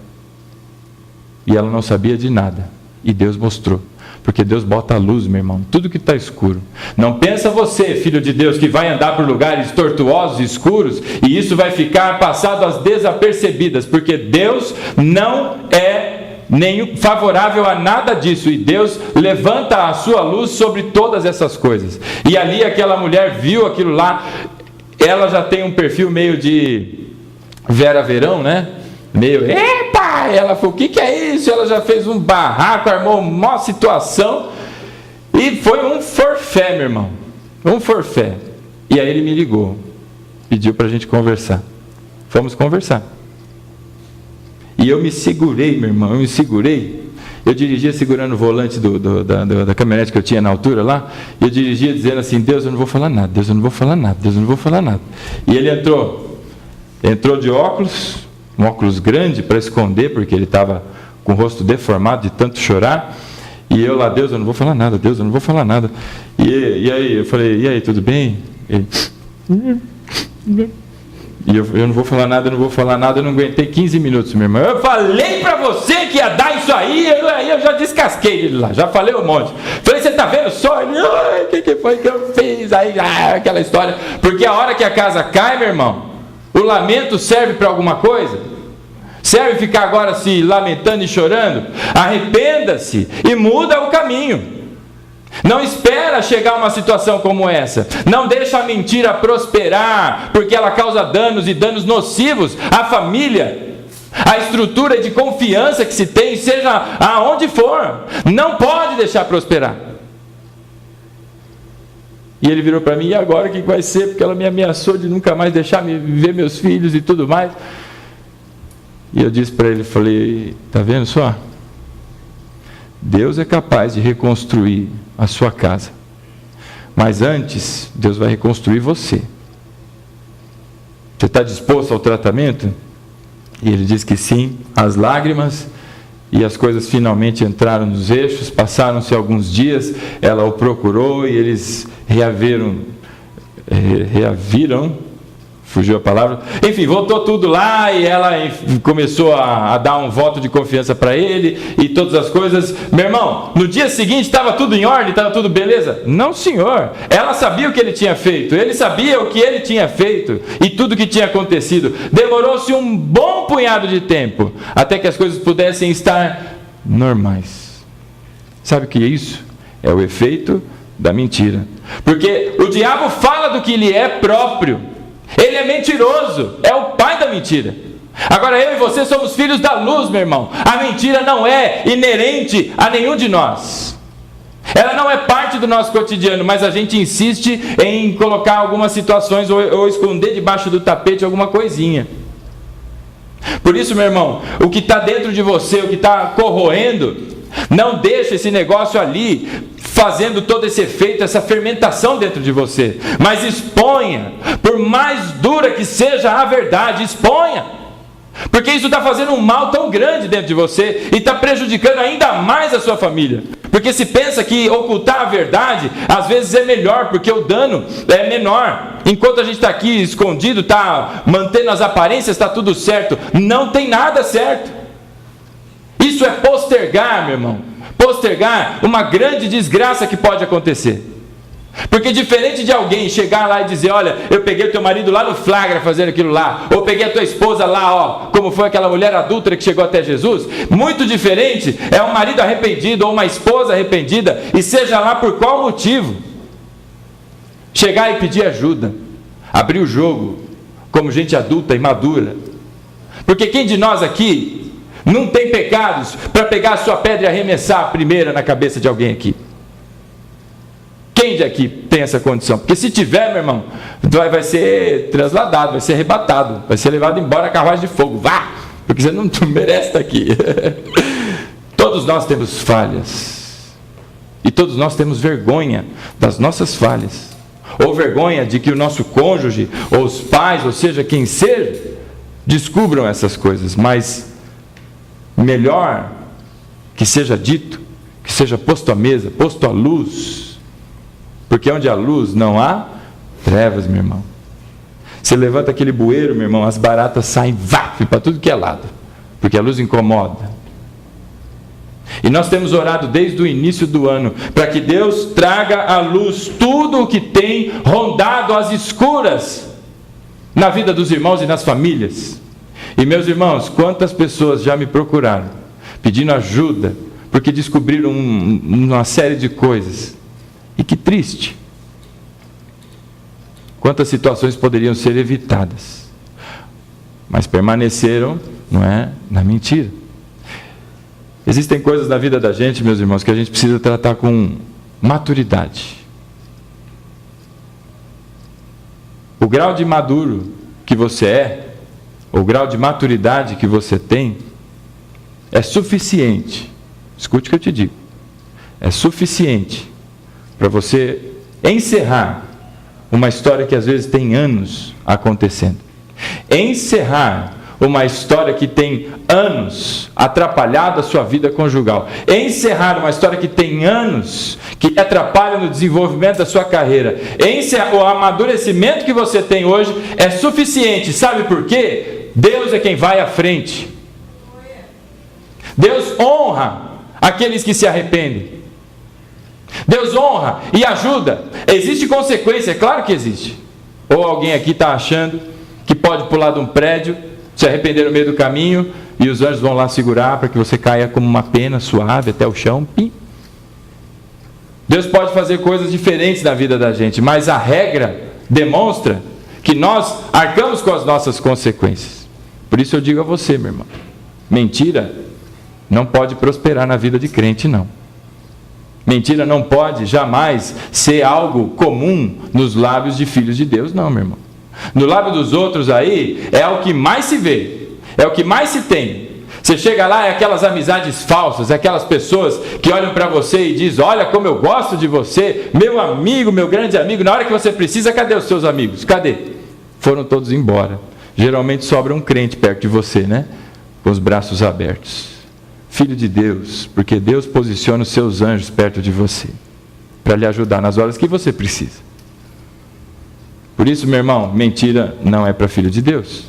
e ela não sabia de nada. E Deus mostrou. Porque Deus bota a luz, meu irmão, tudo que está escuro. Não pensa você, filho de Deus, que vai andar por lugares tortuosos e escuros e isso vai ficar passado às desapercebidas, porque Deus não é nem favorável a nada disso, e Deus levanta a sua luz sobre todas essas coisas. E ali aquela mulher viu aquilo lá, ela já tem um perfil meio de Vera Verão, né? Meio, epa! Ela falou, o que é isso? Ela já fez um barraco, armou uma situação, e foi um forfé, meu irmão, um forfé. E aí ele me ligou, pediu para a gente conversar. Fomos conversar. E eu me segurei, meu irmão, eu dirigia segurando o volante da caminhonete que eu tinha na altura lá, e eu dirigia dizendo assim, Deus, eu não vou falar nada, Deus, eu não vou falar nada, Deus, eu não vou falar nada. E ele entrou de óculos, um óculos grande para esconder, porque ele estava com o rosto deformado de tanto chorar, e eu lá, Deus, eu não vou falar nada, Deus, eu não vou falar nada. E aí eu falei, e aí, tudo bem? Ele, e eu não vou falar nada, eu não aguentei 15 minutos, meu irmão. Eu falei pra você que ia dar isso aí eu já descasquei ele lá, já falei um monte. Falei, você tá vendo só? Ele, o que foi que eu fiz? Aí, aquela história. Porque a hora que a casa cai, meu irmão, o lamento serve para alguma coisa? Serve ficar agora se lamentando e chorando? Arrependa-se e muda o caminho. Não espera chegar a uma situação como essa. Não deixa a mentira prosperar, porque ela causa danos e danos nocivos à família, à estrutura de confiança que se tem, seja aonde for. Não pode deixar prosperar. E ele virou para mim, e agora o que vai ser? Porque ela me ameaçou de nunca mais deixar me ver meus filhos e tudo mais. E eu disse para ele, falei, tá vendo só? Deus é capaz de reconstruir a sua casa, mas antes Deus vai reconstruir você. Você está disposto ao tratamento? E ele disse que sim. As lágrimas e as coisas finalmente entraram nos eixos. Passaram-se alguns dias, ela o procurou e eles reaviram, fugiu a palavra, enfim, voltou tudo lá, e ela começou a dar um voto de confiança para ele, e todas as coisas. Meu irmão, no dia seguinte estava tudo em ordem, estava tudo beleza? Não, senhor. Ela sabia o que ele tinha feito, ele sabia o que ele tinha feito, e tudo que tinha acontecido. Demorou-se um bom punhado de tempo, até que as coisas pudessem estar normais. Sabe o que é isso? É o efeito da mentira. Porque o diabo fala do que lhe é próprio. Ele é mentiroso, é o pai da mentira. Agora eu e você somos filhos da luz, meu irmão. A mentira não é inerente a nenhum de nós. Ela não é parte do nosso cotidiano, mas a gente insiste em colocar algumas situações ou esconder debaixo do tapete alguma coisinha. Por isso, meu irmão, o que está dentro de você, o que está corroendo, não deixa esse negócio ali fazendo todo esse efeito, essa fermentação dentro de você, mas exponha, por mais dura que seja a verdade, exponha, porque isso está fazendo um mal tão grande dentro de você e está prejudicando ainda mais a sua família. Porque se pensa que ocultar a verdade às vezes é melhor, porque o dano é menor. Enquanto a gente está aqui escondido, está mantendo as aparências, está tudo certo. Não tem nada certo. Isso é postergar, meu irmão. Postergar uma grande desgraça que pode acontecer. Porque diferente de alguém chegar lá e dizer, olha, eu peguei o teu marido lá no flagra fazendo aquilo lá, ou peguei a tua esposa lá, ó, como foi aquela mulher adúltera que chegou até Jesus, muito diferente é um marido arrependido ou uma esposa arrependida, e seja lá por qual motivo, chegar e pedir ajuda, abrir o jogo como gente adulta e madura. Porque quem de nós aqui Não tem pecados para pegar a sua pedra e arremessar a primeira na cabeça de alguém aqui. Quem de aqui tem essa condição? Porque se tiver, meu irmão, vai ser transladado, vai ser arrebatado, vai ser levado embora a carruagem de fogo. Vá! Porque você não merece estar aqui. Todos nós temos falhas. E todos nós temos vergonha das nossas falhas. Ou vergonha de que o nosso cônjuge, ou os pais, ou seja, quem seja, descubram essas coisas. Mas melhor que seja dito, que seja posto à mesa, posto à luz. Porque onde há luz não há trevas, meu irmão. Você levanta aquele bueiro, meu irmão, as baratas saem para tudo que é lado. Porque a luz incomoda. E nós temos orado desde o início do ano para que Deus traga à luz tudo o que tem rondado às escuras na vida dos irmãos e nas famílias. E meus irmãos, quantas pessoas já me procuraram pedindo ajuda porque descobriram uma série de coisas. E que triste. Quantas situações poderiam ser evitadas, mas permaneceram, não é, na mentira. Existem coisas na vida da gente, meus irmãos, que a gente precisa tratar com maturidade. O grau de maduro que você é, o grau de maturidade que você tem, é suficiente. Escute o que eu te digo. É suficiente para você encerrar uma história que às vezes tem anos acontecendo. Encerrar uma história que tem anos atrapalhado a sua vida conjugal. Encerrar uma história que tem anos que atrapalha no desenvolvimento da sua carreira. Encerrar o amadurecimento que você tem hoje é suficiente. Sabe por quê? Deus é quem vai à frente. Deus honra aqueles que se arrependem. Deus honra e ajuda. Existe consequência? É claro que existe. Ou alguém aqui está achando que pode pular de um prédio, se arrepender no meio do caminho, e os anjos vão lá segurar para que você caia como uma pena suave até o chão. Pim. Deus pode fazer coisas diferentes na vida da gente, mas a regra demonstra que nós arcamos com as nossas consequências. Por isso eu digo a você, meu irmão, mentira não pode prosperar na vida de crente, não. Mentira não pode jamais ser algo comum nos lábios de filhos de Deus, não, meu irmão. No lábio dos outros aí, é o que mais se vê, é o que mais se tem. Você chega lá, é aquelas amizades falsas, é aquelas pessoas que olham para você e dizem: olha como eu gosto de você, meu amigo, meu grande amigo. Na hora que você precisa, cadê os seus amigos? Cadê? Foram todos embora. Geralmente sobra um crente perto de você, né? Com os braços abertos. Filho de Deus, porque Deus posiciona os seus anjos perto de você, para lhe ajudar nas horas que você precisa. Por isso, meu irmão, mentira não é para filho de Deus.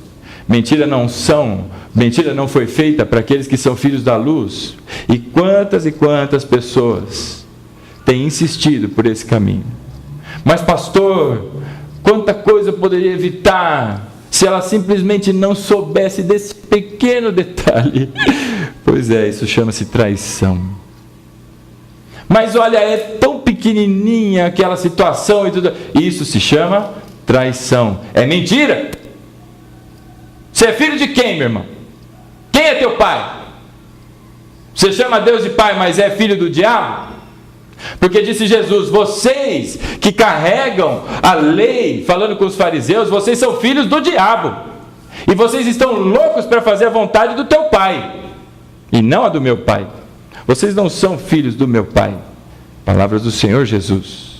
Mentira não foi feita para aqueles que são filhos da luz. E quantas pessoas têm insistido por esse caminho. Mas pastor, quanta coisa eu poderia evitar se ela simplesmente não soubesse desse pequeno detalhe. Pois é, isso chama-se traição. Mas olha, é tão pequenininha aquela situação e tudo. Isso se chama traição. É mentira. Você é filho de quem, meu irmão? Quem é teu pai? Você chama Deus de pai, mas é filho do diabo? Porque disse Jesus: vocês que carregam a lei, falando com os fariseus, vocês são filhos do diabo. E vocês estão loucos para fazer a vontade do teu pai, e não a do meu pai. Vocês não são filhos do meu pai. Palavras do Senhor Jesus.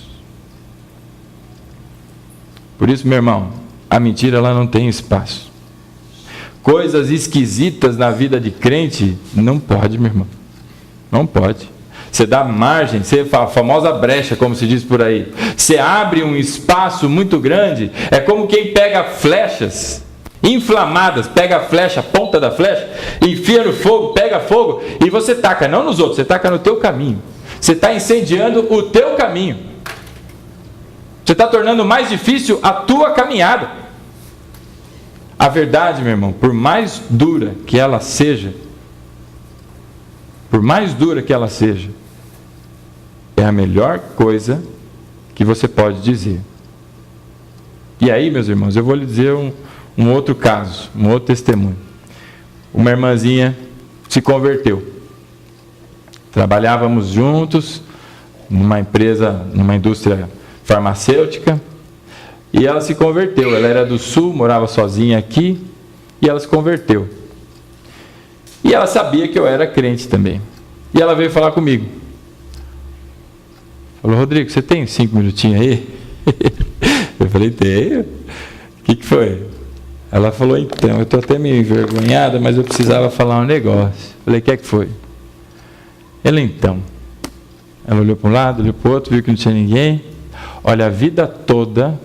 Por isso, meu irmão, a mentira ela não tem espaço. Coisas esquisitas na vida de crente, não pode, meu irmão. Não pode. Você dá margem, você a famosa brecha, como se diz por aí. Você abre um espaço muito grande, é como quem pega flechas inflamadas, pega a flecha, a ponta da flecha, enfia no fogo, pega fogo, e você taca, não nos outros, você taca no teu caminho. Você está incendiando o teu caminho. Você está tornando mais difícil a tua caminhada. A verdade, meu irmão, por mais dura que ela seja, é a melhor coisa que você pode dizer. E aí, meus irmãos, eu vou lhe dizer um outro caso, um outro testemunho. Uma irmãzinha se converteu. Trabalhávamos juntos numa empresa, numa indústria farmacêutica, e ela se converteu. Ela era do sul, morava sozinha aqui, e ela se converteu. E ela sabia que eu era crente também. E ela veio falar comigo. Falou: Rodrigo, você tem 5 minutinhos aí? Eu falei: tenho. O que foi? Ela falou: então, eu estou até meio envergonhada, mas eu precisava falar um negócio. Eu falei: o que é que foi? Ela: então. Ela olhou para um lado, olhou para o outro, viu que não tinha ninguém. Olha, a vida toda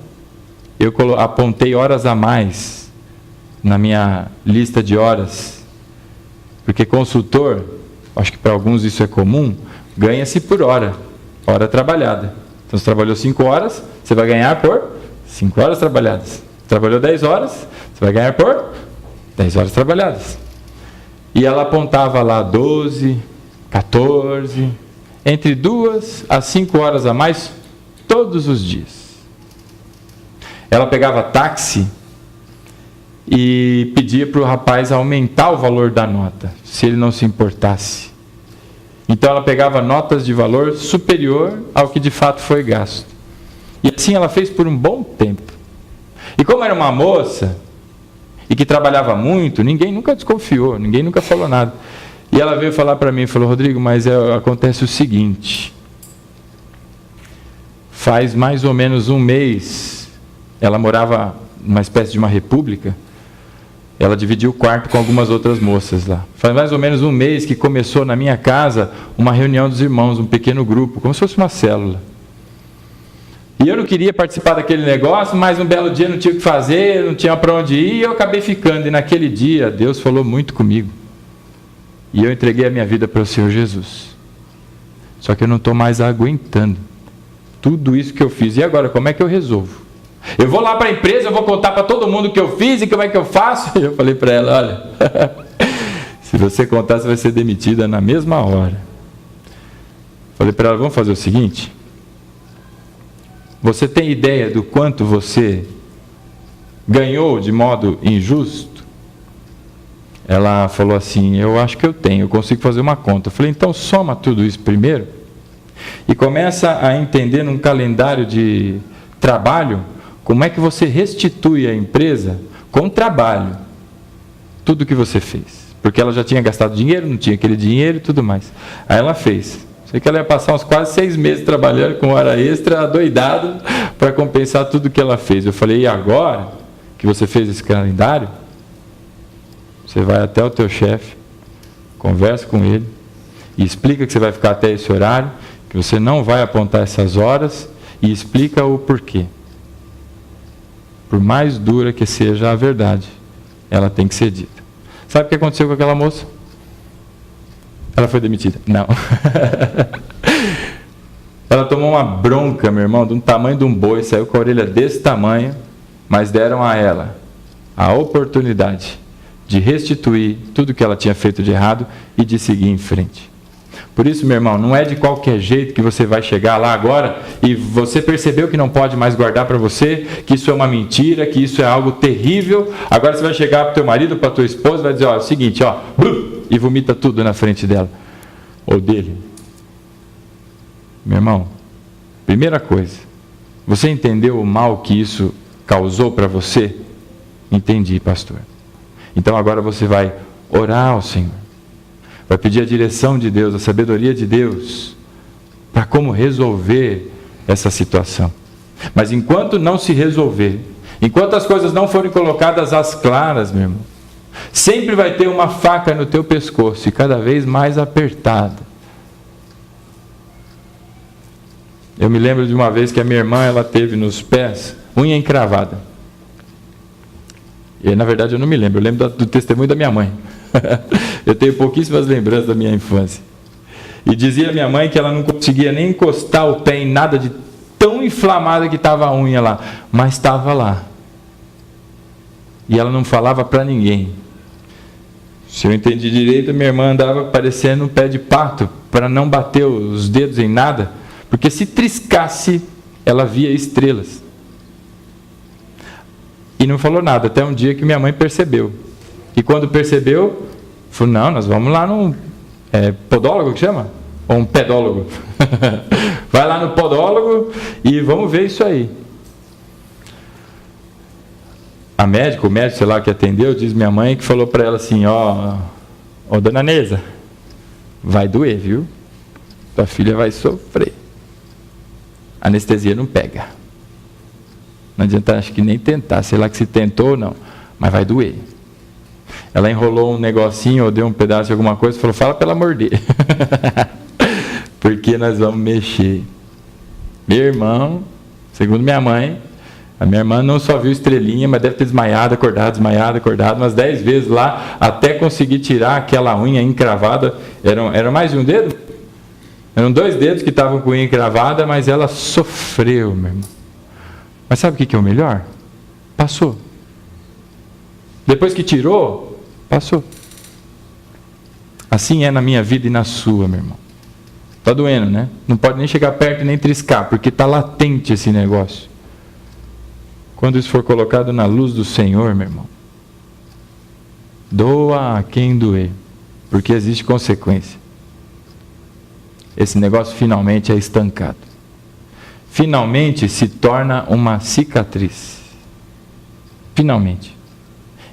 eu apontei horas a mais na minha lista de horas. Porque consultor, acho que para alguns isso é comum, ganha-se por hora trabalhada. Então, você trabalhou 5 horas, você vai ganhar por 5 horas trabalhadas. Trabalhou 10 horas, você vai ganhar por 10 horas trabalhadas. E ela apontava lá 12, 14, entre 2 a 5 horas a mais, todos os dias. Ela pegava táxi e pedia para o rapaz aumentar o valor da nota, se ele não se importasse. Então ela pegava notas de valor superior ao que de fato foi gasto. E assim ela fez por um bom tempo. E como era uma moça, e que trabalhava muito, ninguém nunca desconfiou, ninguém nunca falou nada. E ela veio falar para mim, falou: Rodrigo, mas acontece o seguinte, faz mais ou menos um mês, ela morava numa espécie de uma república, ela dividiu o quarto com algumas outras moças lá. Faz mais ou menos um mês que começou na minha casa uma reunião dos irmãos, um pequeno grupo, como se fosse uma célula. E eu não queria participar daquele negócio, mas um belo dia não tinha o que fazer, não tinha para onde ir, e eu acabei ficando. E naquele dia, Deus falou muito comigo. E eu entreguei a minha vida para o Senhor Jesus. Só que eu não estou mais aguentando tudo isso que eu fiz. E agora, como é que eu resolvo? Eu vou lá para a empresa, eu vou contar para todo mundo o que eu fiz e como é que eu faço? E eu falei para ela: olha, se você contar, você vai ser demitida na mesma hora. Falei para ela: vamos fazer o seguinte, você tem ideia do quanto você ganhou de modo injusto? Ela falou assim: eu acho que eu tenho, eu consigo fazer uma conta. Eu falei: então soma tudo isso primeiro e começa a entender num calendário de trabalho como é que você restitui à empresa com trabalho tudo o que você fez. Porque ela já tinha gastado dinheiro, não tinha aquele dinheiro e tudo mais. Aí ela fez. Sei que ela ia passar uns quase 6 meses trabalhando com hora extra, adoidado, para compensar tudo que ela fez. Eu falei: e agora que você fez esse calendário, você vai até o teu chefe, conversa com ele, e explica que você vai ficar até esse horário, que você não vai apontar essas horas, e explica o porquê. Por mais dura que seja a verdade, ela tem que ser dita. Sabe o que aconteceu com aquela moça? Ela foi demitida? Não. Ela tomou uma bronca, meu irmão, de um tamanho de um boi, saiu com a orelha desse tamanho, mas deram a ela a oportunidade de restituir tudo que ela tinha feito de errado e de seguir em frente. Por isso, meu irmão, não é de qualquer jeito que você vai chegar lá agora e você percebeu que não pode mais guardar para você, que isso é uma mentira, que isso é algo terrível. Agora você vai chegar para o teu marido, para a tua esposa e vai dizer: ó, é o seguinte, ó, e vomita tudo na frente dela ou dele. Meu irmão, primeira coisa, você entendeu o mal que isso causou para você? Entendi, pastor. Então agora você vai orar ao Senhor, vai pedir a direção de Deus, a sabedoria de Deus, para como resolver essa situação. Mas enquanto não se resolver, enquanto as coisas não forem colocadas às claras, meu irmão, sempre vai ter uma faca no teu pescoço e cada vez mais apertada. Eu me lembro de uma vez que a minha irmã, ela teve nos pés unha encravada. E na verdade eu não me lembro, eu lembro do testemunho da minha mãe. Eu tenho pouquíssimas lembranças da minha infância. E dizia a minha mãe que ela não conseguia nem encostar o pé em nada de tão inflamada que estava a unha lá, mas estava lá. E ela não falava para ninguém. Se eu entendi direito, minha irmã andava parecendo um pé de pato, para não bater os dedos em nada, porque se triscasse, ela via estrelas. E não falou nada, até um dia que minha mãe percebeu. E quando percebeu, Falou, não, nós vamos lá num podólogo que chama? Ou um pedólogo? Vai lá no podólogo e vamos ver isso aí. O médico, sei lá, que atendeu, diz minha mãe, que falou para ela assim, ó, dona Neza, vai doer, viu? Tua filha vai sofrer. Anestesia não pega. Não adianta, acho que nem tentar, sei lá que se tentou ou não, mas vai doer. Ela enrolou um negocinho, ou deu um pedaço de alguma coisa, falou, fala para ela morder. Porque nós vamos mexer. Meu irmão, segundo minha mãe, a minha irmã não só viu estrelinha, mas deve ter desmaiado, acordado, umas 10 vezes lá, até conseguir tirar aquela unha encravada. Era mais de um dedo? Eram 2 dedos que estavam com unha encravada, mas ela sofreu, meu irmão. Mas sabe o que é o melhor? Passou. Depois que tirou, passou. Assim é na minha vida e na sua, meu irmão. Está doendo, né? Não pode nem chegar perto e nem triscar, porque está latente esse negócio. Quando isso for colocado na luz do Senhor, meu irmão, doa a quem doer, porque existe consequência. Esse negócio finalmente é estancado. Finalmente se torna uma cicatriz. Finalmente.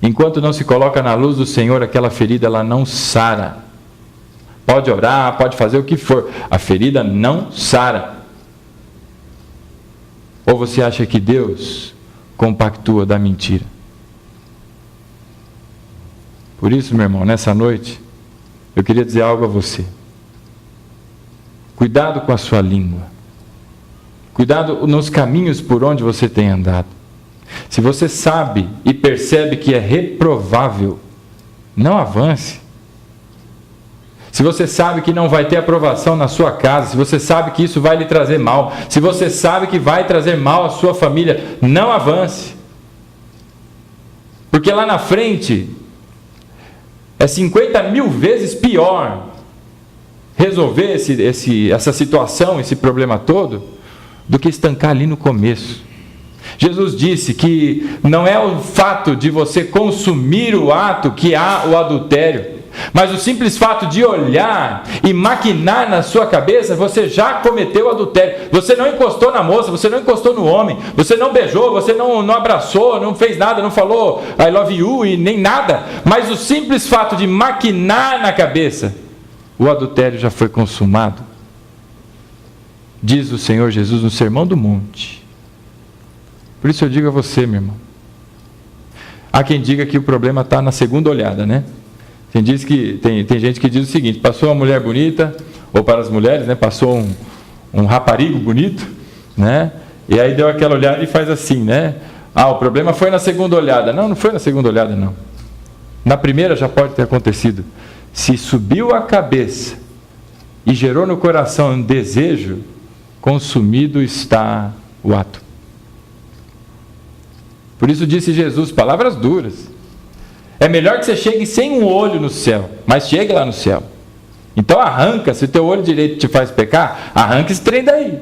Enquanto não se coloca na luz do Senhor, aquela ferida ela não sara. Pode orar, pode fazer o que for, a ferida não sara. Ou você acha que Deus compactua da mentira? Por isso, meu irmão, nessa noite, eu queria dizer algo a você. Cuidado com a sua língua. Cuidado nos caminhos por onde você tem andado. Se você sabe e percebe que é reprovável, não avance. Se você sabe que não vai ter aprovação na sua casa, se você sabe que isso vai lhe trazer mal, se você sabe que vai trazer mal à sua família, não avance. Porque lá na frente é 50.000 vezes pior resolver essa situação, esse problema todo, do que estancar ali no começo. Jesus disse que não é o fato de você consumir o ato que há o adultério, mas o simples fato de olhar e maquinar na sua cabeça, você já cometeu adultério. Você não encostou na moça, você não encostou no homem, você não beijou, você não abraçou, não fez nada, não falou I love you e nem nada, mas o simples fato de maquinar na cabeça, o adultério já foi consumado. Diz o Senhor Jesus no Sermão do Monte. Por isso eu digo a você, meu irmão, há quem diga que o problema está na segunda olhada, né? Tem gente que diz o seguinte: passou uma mulher bonita, ou para as mulheres, né? Passou um raparigo bonito, né? E aí deu aquela olhada e faz assim, né? O problema foi na segunda olhada. Não foi na segunda olhada, não. Na primeira já pode ter acontecido. Se subiu a cabeça e gerou no coração um desejo, consumido está o ato. Por isso disse Jesus, palavras duras: é melhor que você chegue sem um olho no céu, mas chegue lá no céu. Então arranca, se o teu olho direito te faz pecar, arranca esse trem daí.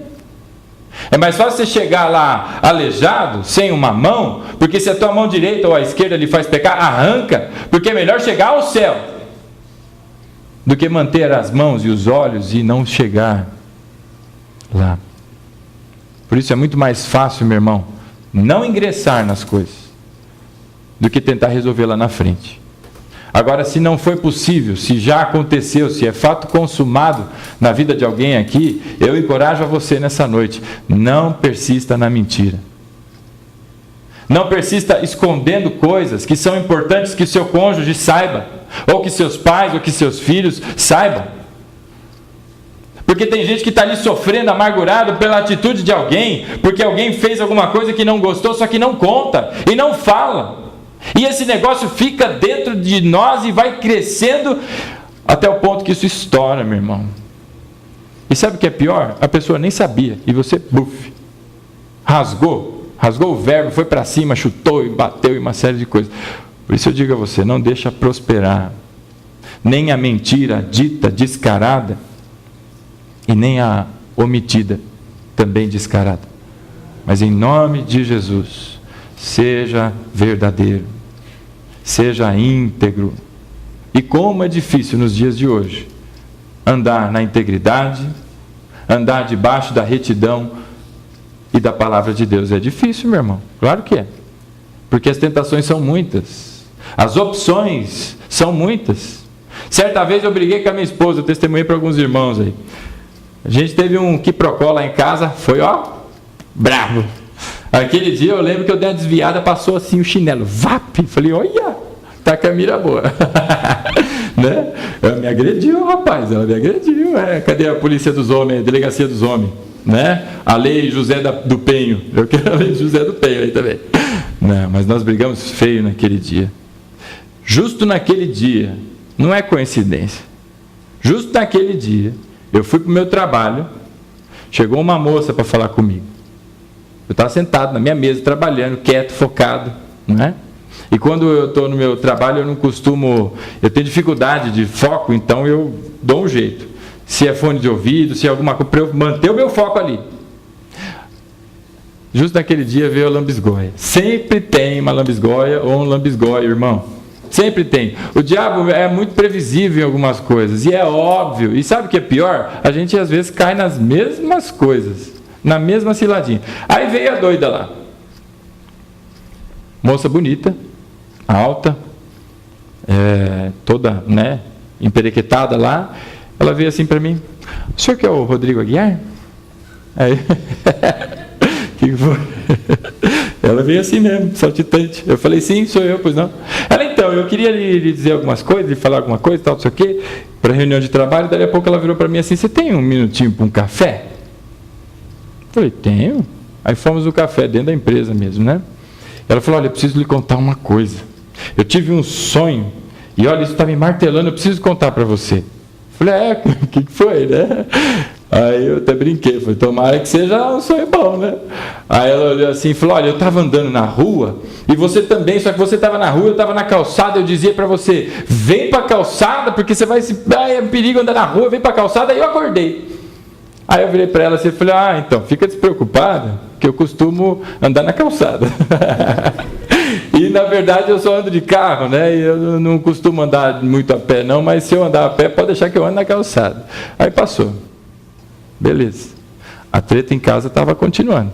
É mais fácil você chegar lá aleijado, sem uma mão, porque se a tua mão direita ou a esquerda lhe faz pecar, arranca, porque é melhor chegar ao céu, do que manter as mãos e os olhos e não chegar lá. Por isso é muito mais fácil, meu irmão, não ingressar nas coisas, do que tentar resolver lá na frente. Agora, se não foi possível, se já aconteceu, se é fato consumado na vida de alguém aqui, eu encorajo a você nessa noite: não persista na mentira. Não persista escondendo coisas que são importantes que seu cônjuge saiba, ou que seus pais, ou que seus filhos saibam. Porque tem gente que está ali sofrendo, amargurado pela atitude de alguém, porque alguém fez alguma coisa que não gostou, só que não conta e não fala. E esse negócio fica dentro de nós e vai crescendo até o ponto que isso estoura, meu irmão. E sabe o que é pior? A pessoa nem sabia e você, rasgou o verbo, foi para cima, chutou e bateu e uma série de coisas. Por isso eu digo a você: não deixa prosperar nem a mentira dita, descarada, e nem a omitida, também descarada. Mas em nome de Jesus, seja verdadeiro, seja íntegro, E como é difícil nos dias de hoje andar na integridade, andar debaixo da retidão e da palavra de Deus. É difícil, meu irmão. Claro que é. Porque as tentações são muitas. As opções são muitas. Certa vez eu briguei com a minha esposa, eu testemunhei para alguns irmãos aí. A gente teve um quiprocó lá em casa, foi bravo. Aquele dia eu lembro que eu dei uma desviada, passou assim o chinelo, vap! Falei, olha, tá com a mira boa. Né? Ela me agrediu, rapaz, ela me agrediu. Cadê a polícia dos homens, a delegacia dos homens? Né? A lei José do Penho, eu quero a lei José do Penho aí também. Não, mas nós brigamos feio naquele dia. Justo naquele dia, não é coincidência. Justo naquele dia, eu fui para o meu trabalho, chegou uma moça para falar comigo. Eu estava sentado na minha mesa, trabalhando, quieto, focado, não é? E quando eu estou no meu trabalho, eu não costumo, eu tenho dificuldade de foco, então eu dou um jeito. Se é fone de ouvido, se é alguma coisa, para eu manter o meu foco ali. Justo naquele dia veio a lambisgoia. Sempre tem uma lambisgoia ou um lambisgoia, irmão. Sempre tem. O diabo é muito previsível em algumas coisas, e é óbvio. E sabe o que é pior? A gente às vezes cai nas mesmas coisas, na mesma ciladinha. Aí veio a doida lá. Moça bonita, alta, toda, né, emperequetada lá. Ela veio assim para mim: o senhor que é o Rodrigo Aguiar? Aí, que foi? Ela veio assim mesmo, saltitante. Eu falei, sim, sou eu, pois não. Ela, então, eu queria lhe dizer algumas coisas, lhe falar alguma coisa, tal, não sei o quê, para reunião de trabalho. Daí a pouco ela virou para mim assim: você tem um minutinho para um café? Eu falei, tenho. Aí fomos no café, dentro da empresa mesmo, né? Ela falou, olha, eu preciso lhe contar uma coisa. Eu tive um sonho, e olha, isso está me martelando, eu preciso contar para você. Eu falei, o que foi, né? Aí eu até brinquei, falei, tomara que seja um sonho bom, né? Aí ela olhou assim e falou, olha, eu estava andando na rua, e você também, só que você estava na rua, eu estava na calçada, eu dizia para você, vem para a calçada, porque você vai se... é um perigo andar na rua, vem para a calçada, aí eu acordei. Aí eu virei para ela assim e falei, então, fica despreocupada, que eu costumo andar na calçada. E na verdade eu só ando de carro, né? E eu não costumo andar muito a pé não, mas se eu andar a pé, pode deixar que eu ando na calçada. Aí passou. Beleza. A treta em casa estava continuando.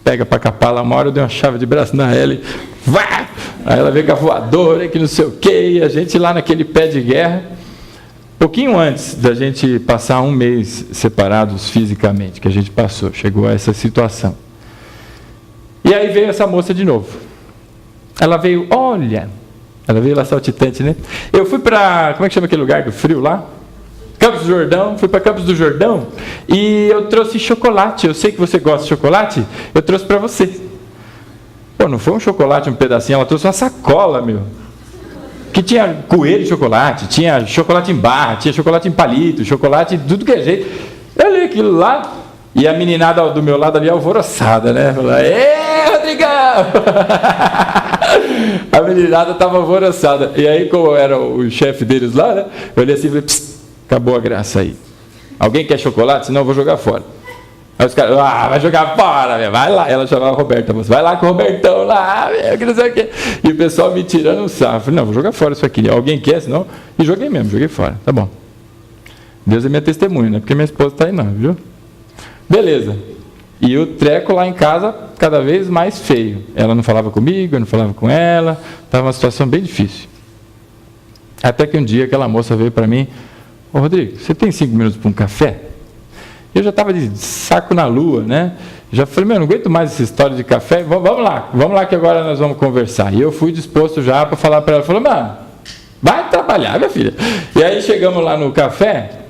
Pega para capar lá, uma hora eu dei uma chave de braço na ela e vá! Aí ela veio com a voadora, que não sei o quê, e a gente lá naquele pé de guerra. Pouquinho antes da gente passar um mês separados fisicamente, que a gente passou, chegou a essa situação. E aí veio essa moça de novo. Ela veio, ela veio lá saltitante, né? Eu fui para, como é que chama aquele lugar do frio lá? Campos do Jordão, fui para Campos do Jordão e eu trouxe chocolate. Eu sei que você gosta de chocolate, eu trouxe para você. Pô, não foi um chocolate, um pedacinho, ela trouxe uma sacola, meu. Que tinha coelho de chocolate, tinha chocolate em barra, tinha chocolate em palito, chocolate de tudo que é jeito. Eu li aquilo lá e a meninada do meu lado ali alvoroçada, né? Falou, ê, Rodrigão! A meninada estava alvoroçada. E aí, como eu era o chefe deles lá, né? Eu olhei assim e falei, acabou a graça aí. Alguém quer chocolate? Senão eu vou jogar fora. Aí os caras, vai jogar fora, meu. Vai lá. Ela chamava a Roberta, vai lá com o Robertão lá, meu, que não sei o quê. E o pessoal me tirando um sarro. Eu falei, não, vou jogar fora isso aqui. Alguém quer? Senão... E joguei mesmo, joguei fora. Tá bom. Deus é minha testemunha, não é porque minha esposa está aí não, viu? Beleza. E o treco lá em casa, cada vez mais feio. Ela não falava comigo, eu não falava com ela. Estava uma situação bem difícil. Até que um dia aquela moça veio para mim, ô Rodrigo, você tem 5 minutos para um café? Eu já estava de saco na lua, né? Já falei, não aguento mais essa história de café, vamos lá que agora nós vamos conversar. E eu fui disposto já para falar para ela, falou, mano, vai trabalhar, minha filha. E aí chegamos lá no café,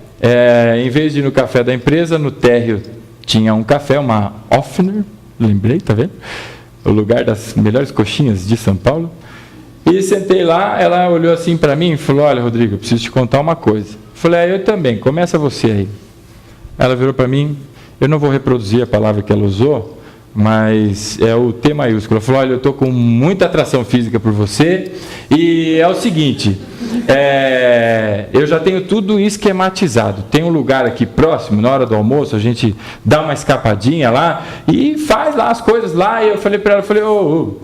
em vez de ir no café da empresa, no térreo tinha um café, uma Offner, lembrei, tá vendo? O lugar das melhores coxinhas de São Paulo. E sentei lá, ela olhou assim para mim e falou, olha Rodrigo, eu preciso te contar uma coisa. Eu falei, eu também, começa você aí. Ela virou para mim, eu não vou reproduzir a palavra que ela usou, mas é o T maiúsculo. Ela falou, olha, eu estou com muita atração física por você, e é o seguinte, eu já tenho tudo esquematizado. Tem um lugar aqui próximo, na hora do almoço, a gente dá uma escapadinha lá, e faz lá as coisas lá. E eu falei para ela, ô,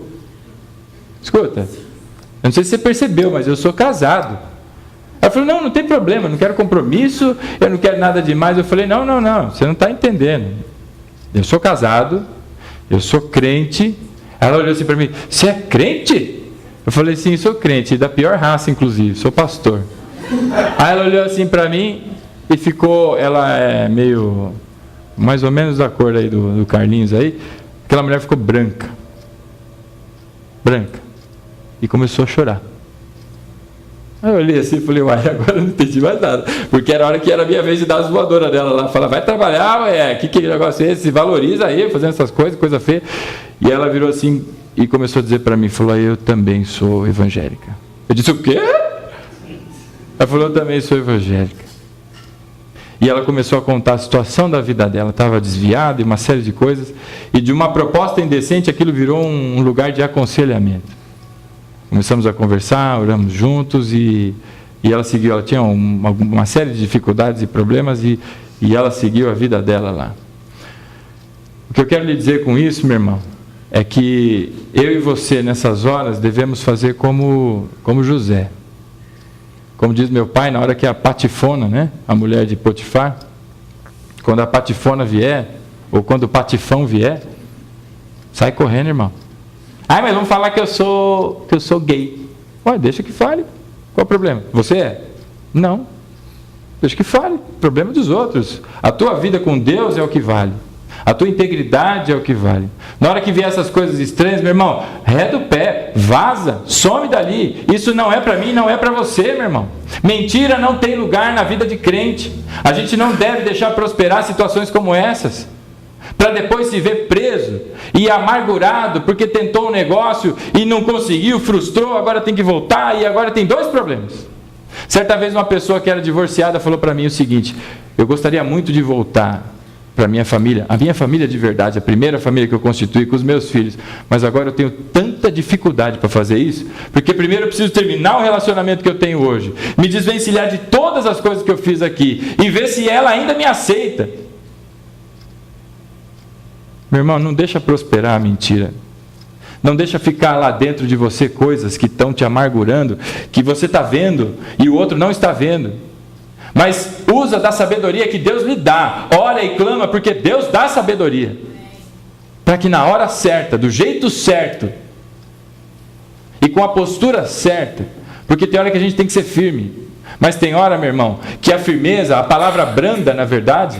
escuta, Eu não sei se você percebeu, mas eu sou casado. Ela falou, não tem problema, não quero compromisso, eu não quero nada demais. Eu falei, não, você não está entendendo. Eu sou casado, eu sou crente. Ela olhou assim para mim, você é crente? Eu falei, sim, sou crente, da pior raça, inclusive, sou pastor. Aí ela olhou assim para mim e ficou, ela é meio, mais ou menos da cor aí do Carlinhos aí, aquela mulher ficou branca, e começou a chorar. Aí eu olhei assim e falei, uai, agora eu não entendi mais nada, porque era a hora que era a minha vez de dar as voadoras dela lá, fala, vai trabalhar, que negócio é esse, se valoriza aí, fazendo essas coisas, coisa feia. E ela virou assim e começou a dizer para mim, falou, eu também sou evangélica. Eu disse, o quê? Ela falou, eu também sou evangélica. E ela começou a contar a situação da vida dela, estava desviada e uma série de coisas, e de uma proposta indecente aquilo virou um lugar de aconselhamento. Começamos a conversar, oramos juntos e ela seguiu, ela tinha uma série de dificuldades e problemas e ela seguiu a vida dela lá. O que eu quero lhe dizer com isso, meu irmão, é que eu e você nessas horas devemos fazer como José. Como diz meu pai, na hora que a patifona, né, a mulher de Potifar, quando a patifona vier, ou quando o patifão vier, sai correndo, irmão. Ai, mas vamos falar que eu sou gay. Ué, deixa que fale. Qual o problema? Você é? Não. Deixa que fale. O problema é dos outros. A tua vida com Deus é o que vale. A tua integridade é o que vale. Na hora que vier essas coisas estranhas, meu irmão, reda o pé, vaza, some dali. Isso não é para mim, não é para você, meu irmão. Mentira não tem lugar na vida de crente. A gente não deve deixar prosperar situações como essas, para depois se ver preso e amargurado porque tentou um negócio e não conseguiu, frustrou, agora tem que voltar e agora tem dois problemas. Certa vez uma pessoa que era divorciada falou para mim o seguinte, eu gostaria muito de voltar para a minha família de verdade, a primeira família que eu constituí com os meus filhos, mas agora eu tenho tanta dificuldade para fazer isso, porque primeiro eu preciso terminar o relacionamento que eu tenho hoje, me desvencilhar de todas as coisas que eu fiz aqui e ver se ela ainda me aceita. Meu irmão, não deixa prosperar a mentira. Não deixa ficar lá dentro de você coisas que estão te amargurando, que você está vendo e o outro não está vendo. Mas usa da sabedoria que Deus lhe dá. Ora e clama, porque Deus dá sabedoria. Para que na hora certa, do jeito certo, e com a postura certa, porque tem hora que a gente tem que ser firme. Mas tem hora, meu irmão, que a firmeza, a palavra branda, na verdade,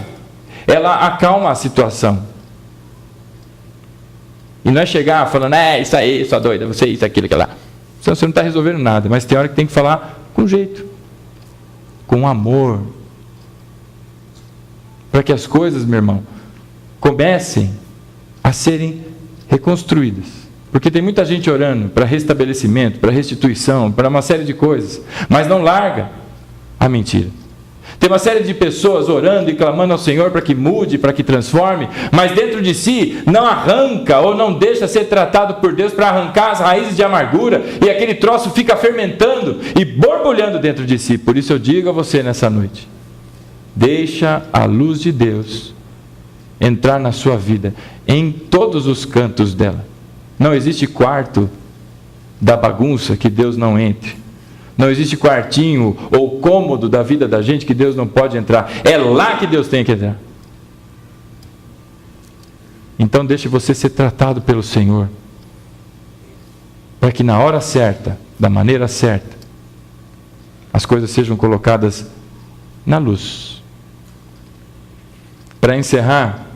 ela acalma a situação. E não é chegar falando, isso aí, sua doida, você isso, aquilo, aquilo lá. Você não está resolvendo nada, mas tem hora que tem que falar com jeito, com amor, para que as coisas, meu irmão, comecem a serem reconstruídas. Porque tem muita gente orando para restabelecimento, para restituição, para uma série de coisas, mas não larga a mentira. Tem uma série de pessoas orando e clamando ao Senhor para que mude, para que transforme, mas dentro de si não arranca ou não deixa ser tratado por Deus para arrancar as raízes de amargura, e aquele troço fica fermentando e borbulhando dentro de si. Por isso eu digo a você nessa noite, deixa a luz de Deus entrar na sua vida, em todos os cantos dela. Não existe quarto da bagunça que Deus não entre. Não existe quartinho ou cômodo da vida da gente que Deus não pode entrar. É lá que Deus tem que entrar. Então deixe você ser tratado pelo Senhor, para que na hora certa, da maneira certa, as coisas sejam colocadas na luz. Para encerrar,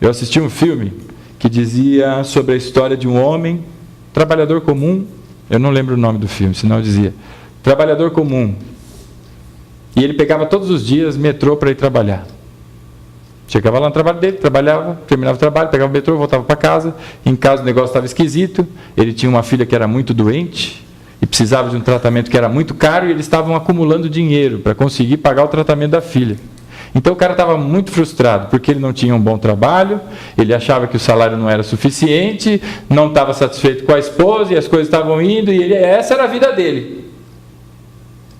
eu assisti um filme que dizia sobre a história de um homem, trabalhador comum, eu não lembro o nome do filme, senão eu dizia, trabalhador comum, e ele pegava todos os dias metrô para ir trabalhar. Chegava lá no trabalho dele, trabalhava, terminava o trabalho, pegava o metrô, voltava para casa. Em casa o negócio estava esquisito, ele tinha uma filha que era muito doente e precisava de um tratamento que era muito caro, e eles estavam acumulando dinheiro para conseguir pagar o tratamento da filha. Então o cara estava muito frustrado, porque ele não tinha um bom trabalho, ele achava que o salário não era suficiente, não estava satisfeito com a esposa, e as coisas estavam indo, e essa era a vida dele.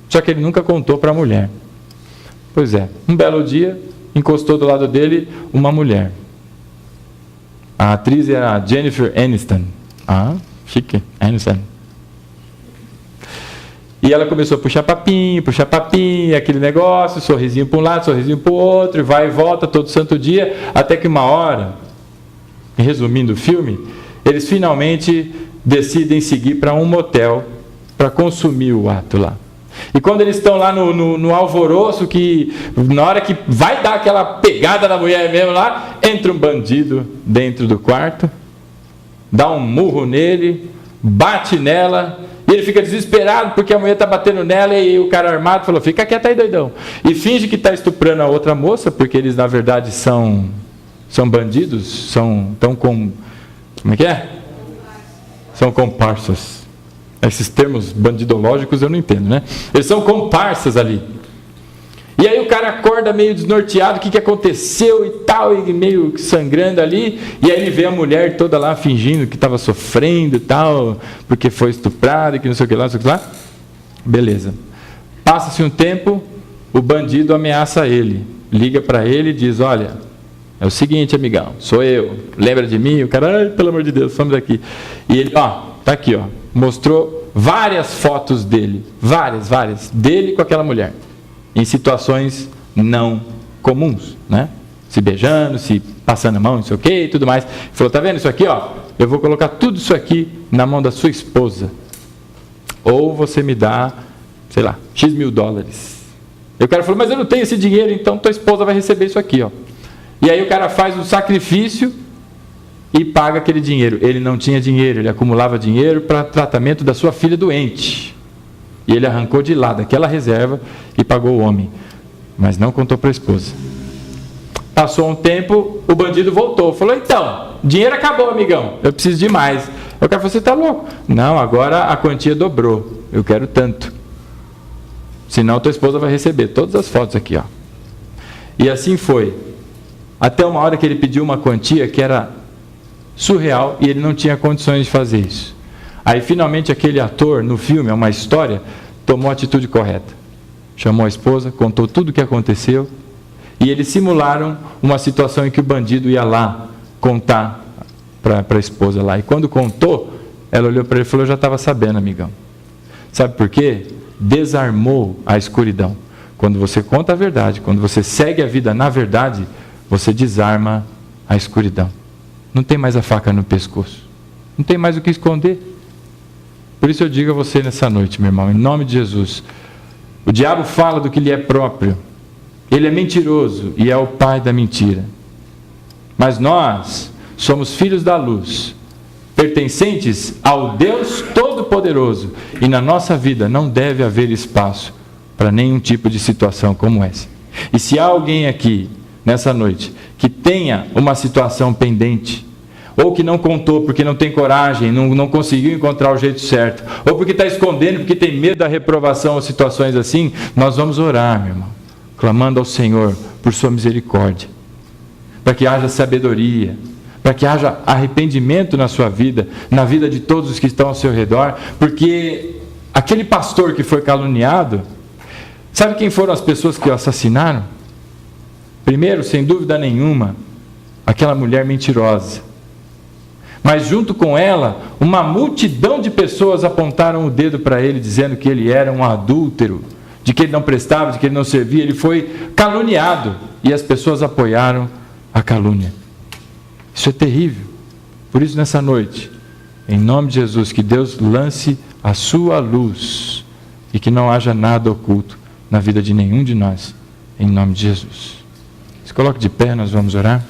Só que ele nunca contou para a mulher. Pois é, um belo dia, encostou do lado dele uma mulher. A atriz era a Jennifer Aniston. Ah, chique, Aniston. E ela começou a puxar papinho, aquele negócio, sorrisinho para um lado, sorrisinho para o outro, e vai e volta todo santo dia, até que uma hora, resumindo o filme, eles finalmente decidem seguir para um motel para consumir o ato lá. E quando eles estão lá no alvoroço, que na hora que vai dar aquela pegada na mulher mesmo lá, entra um bandido dentro do quarto, dá um murro nele, bate nela, e ele fica desesperado porque a mulher está batendo nela, e o cara armado falou: fica quieto aí, doidão. E finge que está estuprando a outra moça, porque eles na verdade são bandidos, como é que é? São comparsas. Esses termos bandidológicos eu não entendo, né? Eles são comparsas ali. E aí o cara acorda meio desnorteado, o que aconteceu e tal, e meio sangrando ali, e aí ele vê a mulher toda lá fingindo que estava sofrendo e tal, porque foi estuprada e que não sei o que lá, não sei o que lá. Beleza. Passa-se um tempo, o bandido ameaça ele, liga para ele e diz: olha, é o seguinte, amigão, sou eu, lembra de mim? O cara: ai, pelo amor de Deus, vamos aqui. E ele, tá aqui, mostrou várias fotos dele, várias, dele com aquela mulher, em situações não comuns, né? Se beijando, se passando a mão, não sei o que e tudo mais. Ele falou: tá vendo isso aqui, eu vou colocar tudo isso aqui na mão da sua esposa, ou você me dá, sei lá, X mil dólares. E o cara falou: mas eu não tenho esse dinheiro, então tua esposa vai receber isso aqui, E aí o cara faz um sacrifício e paga aquele dinheiro. Ele não tinha dinheiro, ele acumulava dinheiro para tratamento da sua filha doente. E ele arrancou de lá daquela reserva e pagou o homem, mas não contou para a esposa. Passou um tempo, o bandido voltou, falou: então, dinheiro acabou, amigão, eu preciso de mais. O cara falou: você está louco? Não, agora a quantia dobrou, eu quero tanto, senão tua esposa vai receber todas as fotos aqui, E assim foi, até uma hora que ele pediu uma quantia que era surreal e ele não tinha condições de fazer isso. Aí finalmente aquele ator no filme, é uma história, tomou a atitude correta, chamou a esposa, contou tudo o que aconteceu, e eles simularam uma situação em que o bandido ia lá contar para a esposa lá, e quando contou, ela olhou para ele e falou: eu já estava sabendo, amigão. Sabe por quê? Desarmou a escuridão. Quando você conta a verdade, quando você segue a vida na verdade, você desarma a escuridão. Não tem mais a faca no pescoço, não tem mais o que esconder. Por isso eu digo a você nessa noite, meu irmão, em nome de Jesus, o diabo fala do que lhe é próprio, ele é mentiroso e é o pai da mentira, mas nós somos filhos da luz, pertencentes ao Deus Todo-Poderoso, e na nossa vida não deve haver espaço para nenhum tipo de situação como essa. E se há alguém aqui nessa noite que tenha uma situação pendente, ou que não contou porque não tem coragem, não conseguiu encontrar o jeito certo, ou porque está escondendo porque tem medo da reprovação ou situações assim, nós vamos orar, meu irmão, clamando ao Senhor por sua misericórdia, para que haja sabedoria, para que haja arrependimento na sua vida, na vida de todos os que estão ao seu redor, porque aquele pastor que foi caluniado, sabe quem foram as pessoas que o assassinaram? Primeiro, sem dúvida nenhuma, aquela mulher mentirosa. Mas junto com ela, uma multidão de pessoas apontaram o dedo para ele, dizendo que ele era um adúltero, de que ele não prestava, de que ele não servia. Ele foi caluniado e as pessoas apoiaram a calúnia. Isso é terrível. Por isso, nessa noite, em nome de Jesus, que Deus lance a sua luz e que não haja nada oculto na vida de nenhum de nós, em nome de Jesus. Se coloque de pé, nós vamos orar.